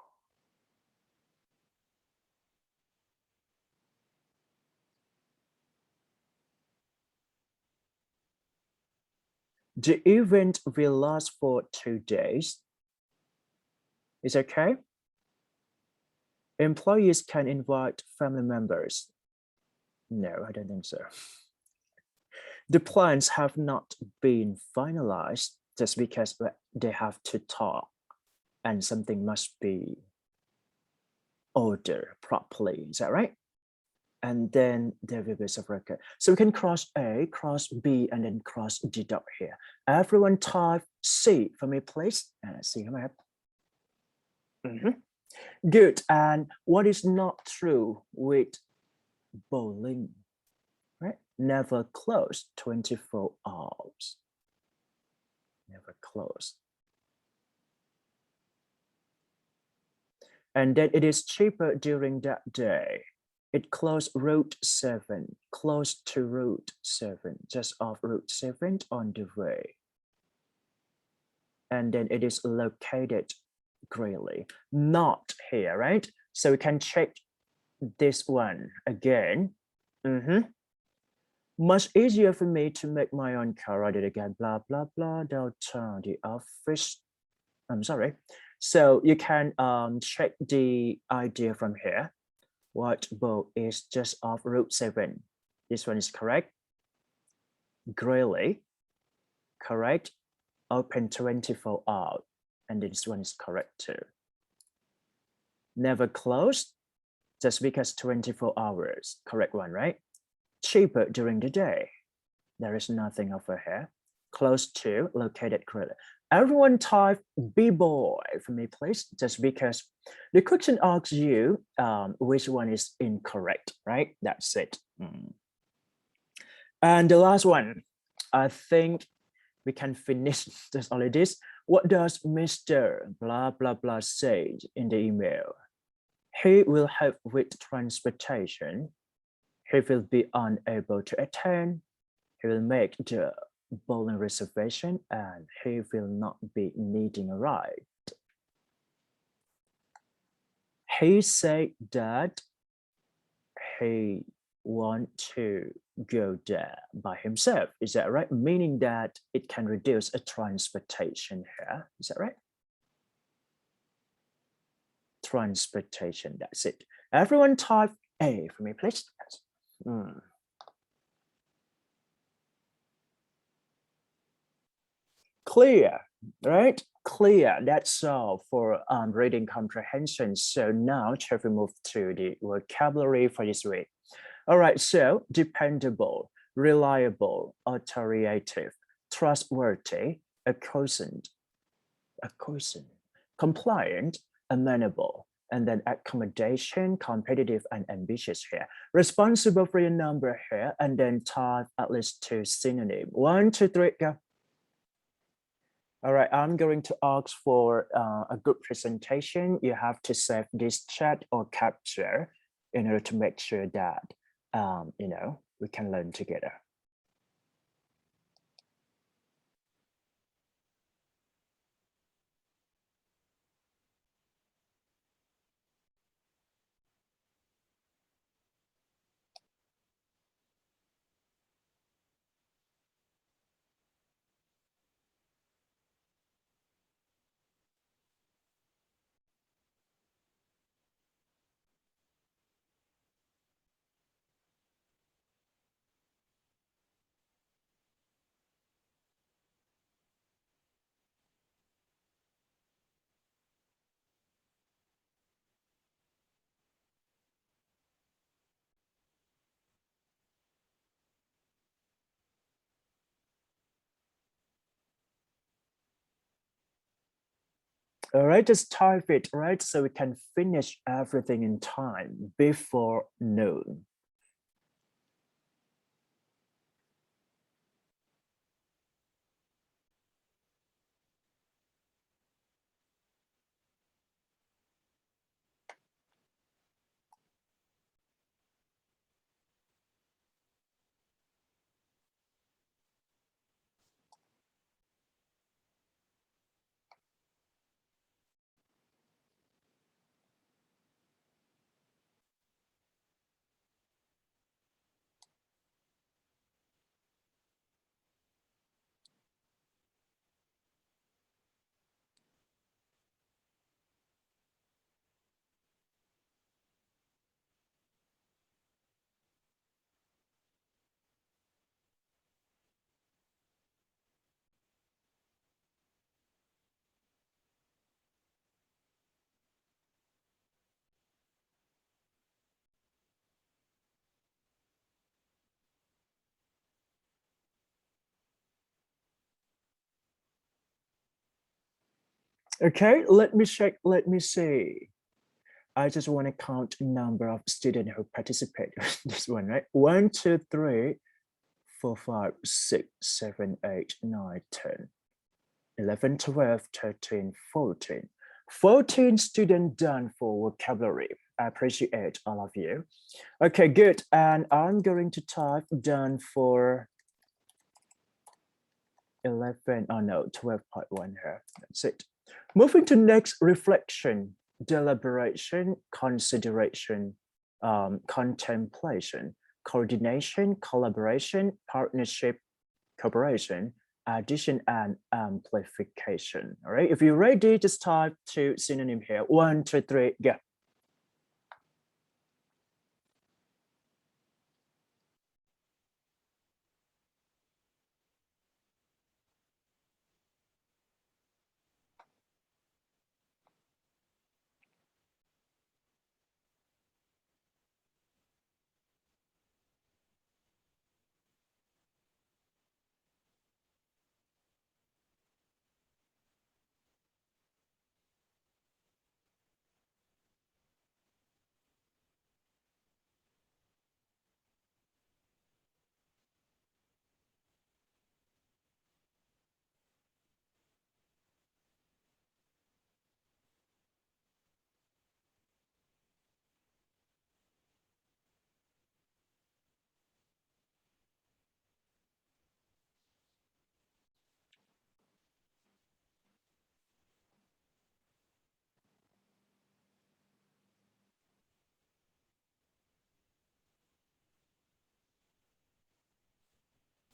The event will last for 2 days. Is okay? Employees can invite family members. No, I don't think so. The plans have not been finalized just because they have to talk and something must be ordered properly. Is that right? And then there will be several. So we can cross A, cross B, and then cross deduct here. Everyone type C for me, please. And let's see how map. Good. And what is not true with bowling? Right? Never close 24 hours. Never close. And then it is cheaper during that day. It closed Route 7, close to Route 7, just off Route 7 on the way. And then it is located greatly, not here, right? So we can check this one again. Much easier for me to make my own car, write it again, blah, blah, blah, downtown, the office. I'm sorry. So you can check the idea from here. White boat is just off Route 7. This one is correct. Greeley, correct. Open 24 hours. And this one is correct too. Never closed, just because 24 hours. Correct one, right? Cheaper during the day. There is nothing over here. Close to, located correctly. Everyone type B-boy for me, please, just because the question asks you which one is incorrect, right? That's it. And the last one, I think we can finish this only this. What does Mr. blah, blah, blah say in the email? He will help with transportation. He will be unable to attend. He will make the bowling reservation and he will not be needing a ride. He said that he wants to go there by himself. Is that right? Meaning that it can reduce a transportation here. Is that right? Transportation, that's it. Everyone type A for me, please. Clear, right? Clear, that's all for reading comprehension. So now shall we move to the vocabulary for this week? All right, so dependable, reliable, authoritative, trustworthy, acquiescent, compliant, amenable, and then accommodation, competitive, and ambitious here. Responsible for your number here, and then type at least 2 synonyms. 1, 2, 3, go. All right, I'm going to ask for a good presentation. You have to save this chat or capture in order to make sure that, we can learn together. All right, just type it, right? So we can finish everything in time before noon. Okay, let me check, let me see. I just want to count number of students who participate in this one, right? 1, 2, 3, 4, 5, 6, 7, 8, 9, 10, 11, 12, 13, 14, 14 students done for vocabulary. I appreciate all of you. Okay, good. And I'm going to type done for 11, oh no, 12.1 here. That's it. Moving to next, reflection, deliberation, consideration, contemplation, coordination, collaboration, partnership, cooperation, addition, and amplification. All right, if you're ready, just type two synonym here. 1, 2, 3, go.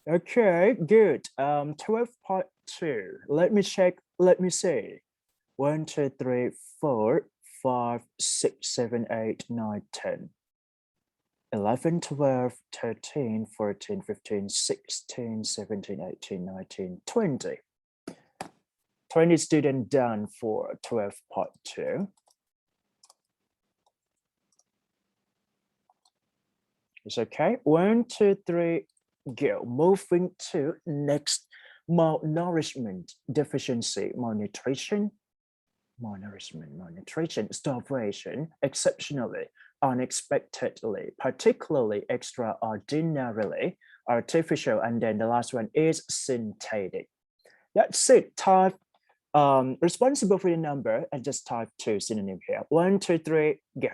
Okay, good. 12.2. Let me check. Let me see. 1, 2, 3, 4, 5, 6, 7, 8, 9, 10. 11, 12, 13, 14, 15, 16, 17, 18, 19, 20. 20 students done for 12.2. It's okay. 1, 2, 3, go. Moving to next, malnourishment, deficiency, malnutrition, starvation, exceptionally, unexpectedly, particularly, extraordinarily, artificial, and then the last one is synthetic. That's it. Type responsible for your number and just type two synonym here. 1, 2, 3, go.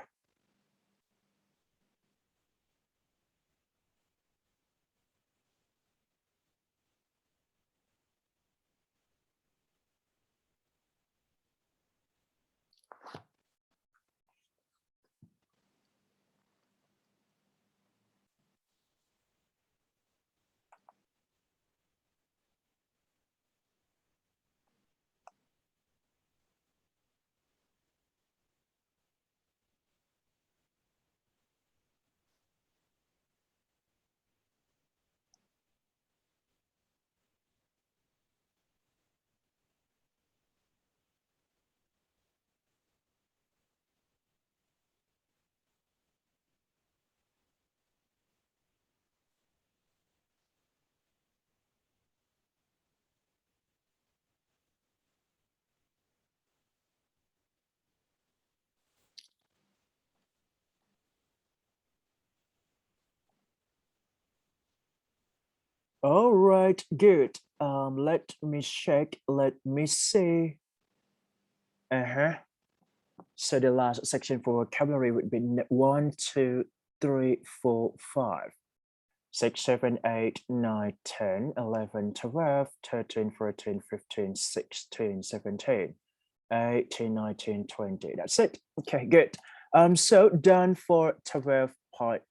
All right, good. Let me check. Let me see. So the last section for vocabulary would be 1, 2, 3, 4, 5, 6, 7, 8, 9, 10, 11, 12, 13, 14, 15, 16, 17, 18, 19, 20. That's it. Okay, good. So done for 12.3,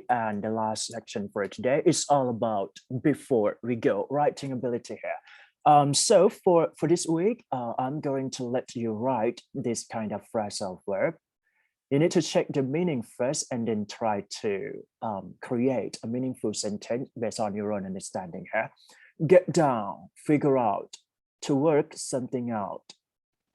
and the last section for today is all about before we go, writing ability here. So for this week, I'm going to let you write this kind of phrasal verb. You need to check the meaning first and then try to create a meaningful sentence based on your own understanding here. Get down, figure out, to work something out,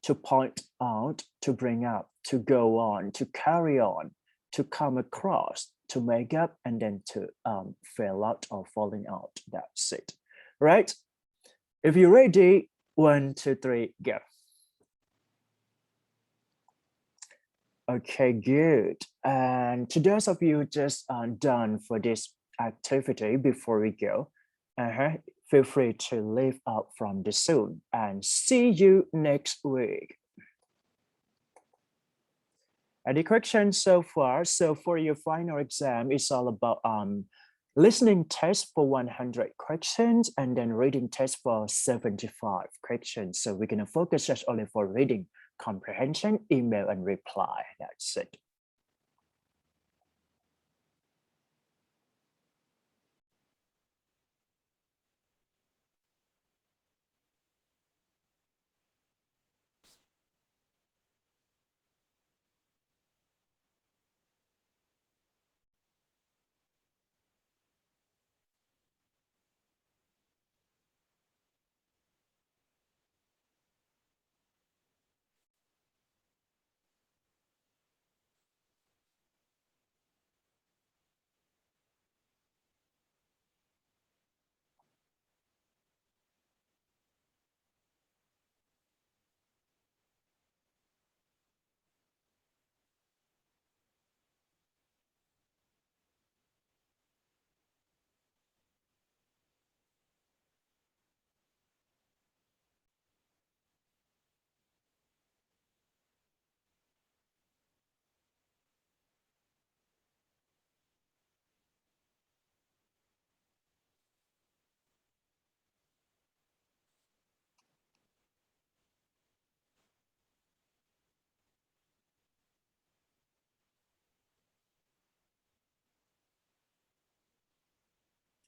to point out, to bring up, to go on, to carry on, to come across, to make up, and then to fail out or falling out. That's it, right? If you're ready, 1, 2, 3, go. Okay, good. And to those of you just done for this activity before we go, feel free to leave out from the Zoom and see you next week. Any questions so far? So for your final exam, it's all about listening test for 100 questions and then reading test for 75 questions. So we're gonna focus just only for reading, comprehension, email, and reply. That's it.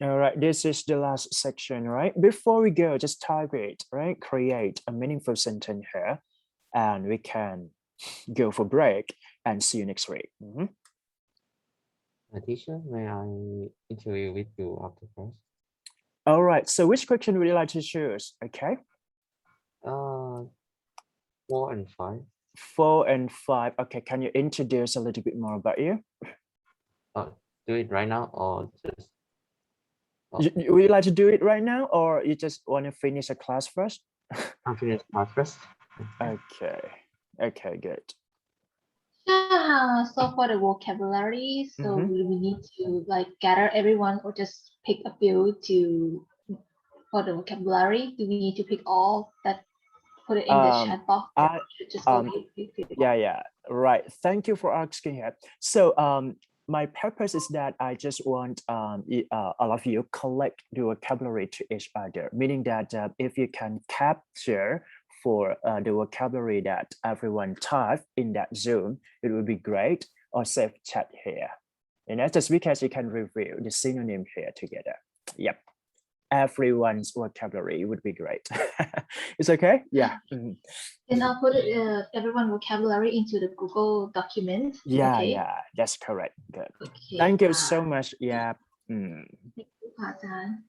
All right, this is the last section, right? Before we go, just type it, right? Create a meaningful sentence here, and we can go for break and see you next week. Teacher, may I interview with you after class? All right, so which question would you like to choose? Okay. 4 and 5. 4 and 5. Okay, can you introduce a little bit more about you? Do it right now or just? Would you like to do it right now, or you just want to finish a class first? I'll finish class first. Okay. Okay, good. So for the vocabulary, so we need to like gather everyone or just pick a few for the vocabulary. Do we need to pick all that, put it in the chat box? Just yeah, right. Thank you for asking it. So my purpose is that I just want all of you collect the vocabulary to each other, meaning that if you can capture for the vocabulary that everyone typed in that Zoom, it would be great, or save chat here. You know, just because you can review the synonym here together. Yep. Everyone's vocabulary would be great. It's okay? Yeah. And I'll put everyone vocabulary into the Google document. Yeah, okay? yeah, that's correct. Good. Okay. Thank you so much. Yeah. Thank you, Pajan.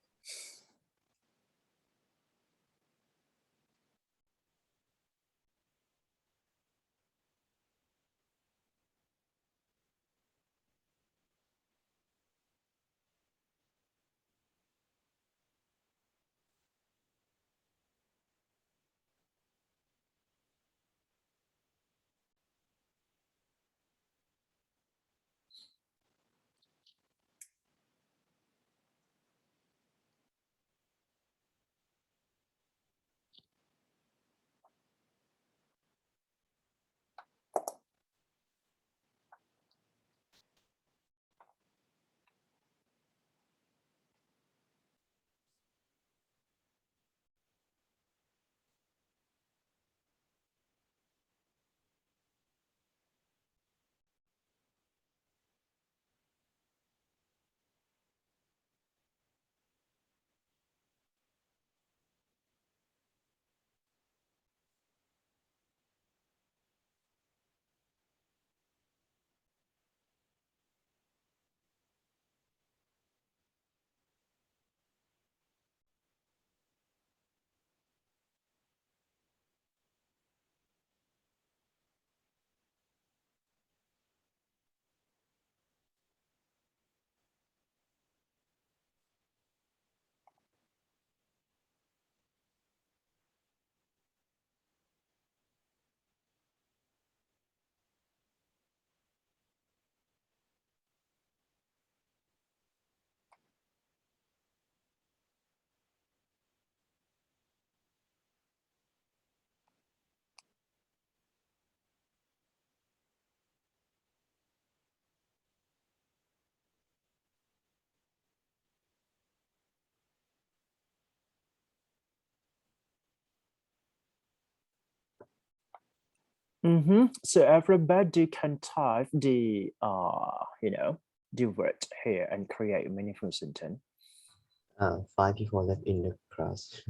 So everybody can type the the word here and create a meaningful sentence. 5 people left in the class.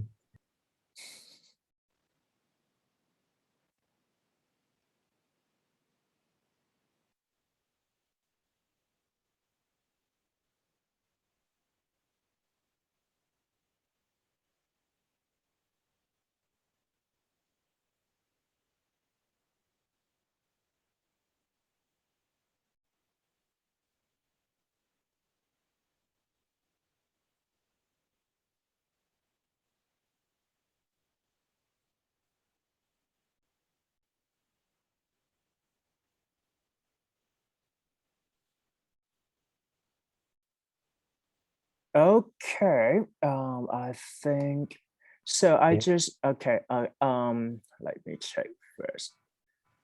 Okay, I think so. I Yeah. just okay. Let me check first.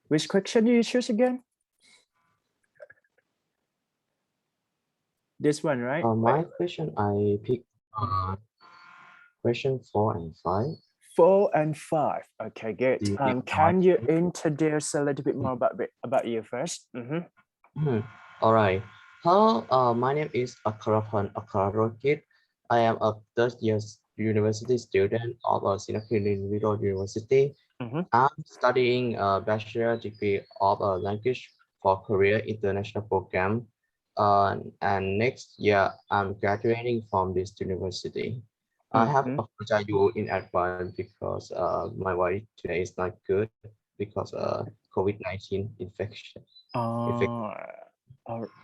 Which question do you choose again? This one, right? My question, I picked question 4 and 5. 4 and 5. Okay, good. Do you need Can you more? introduce a little bit more about you first? All right. Hello, my name is Akarapan Akarokit. I am a third year university student of Singapore University. I'm studying a bachelor degree of a language for Korea international program. And next year, I'm graduating from this university. I have apologized you in advance because my voice today is not good because COVID-19 infection.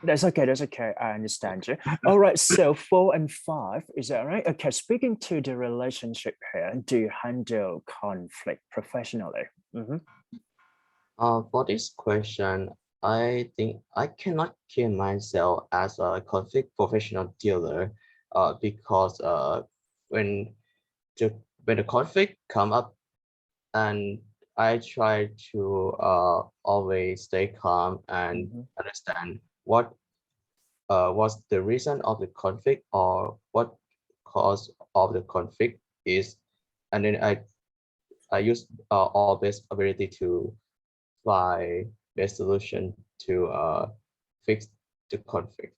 That's okay. That's okay. I understand you. All right. So 4 and 5, is that right? Okay. Speaking to the relationship here, do you handle conflict professionally? For this question, I think I cannot kill myself as a conflict professional dealer, because when the conflict come up, and I try to always stay calm and understand what was the reason of the conflict or what cause of the conflict is, and then I use all best ability to find best solution to fix the conflict.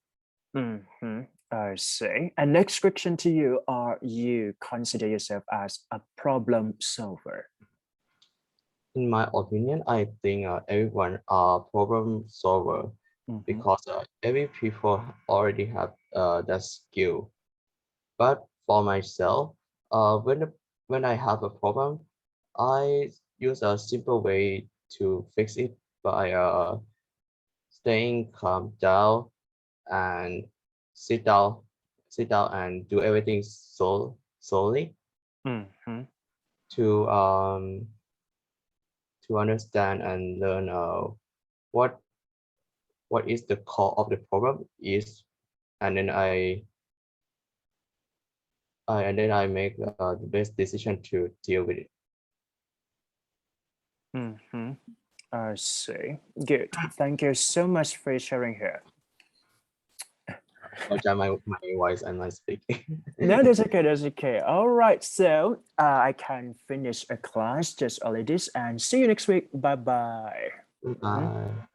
I see. And next question to you: are you consider yourself as a problem solver? In my opinion, I think everyone are problem solver because every people already have that skill. But for myself, when I have a problem, I use a simple way to fix it by staying calm down and sit down and do everything slowly to understand and learn what is the core of the problem is, and then I make the best decision to deal with it. I see. Good. Thank you so much for sharing here. My voice and my speaking. No, that's okay. That's okay. All right. So I can finish a class just only this, and see you next week. Bye bye. Bye.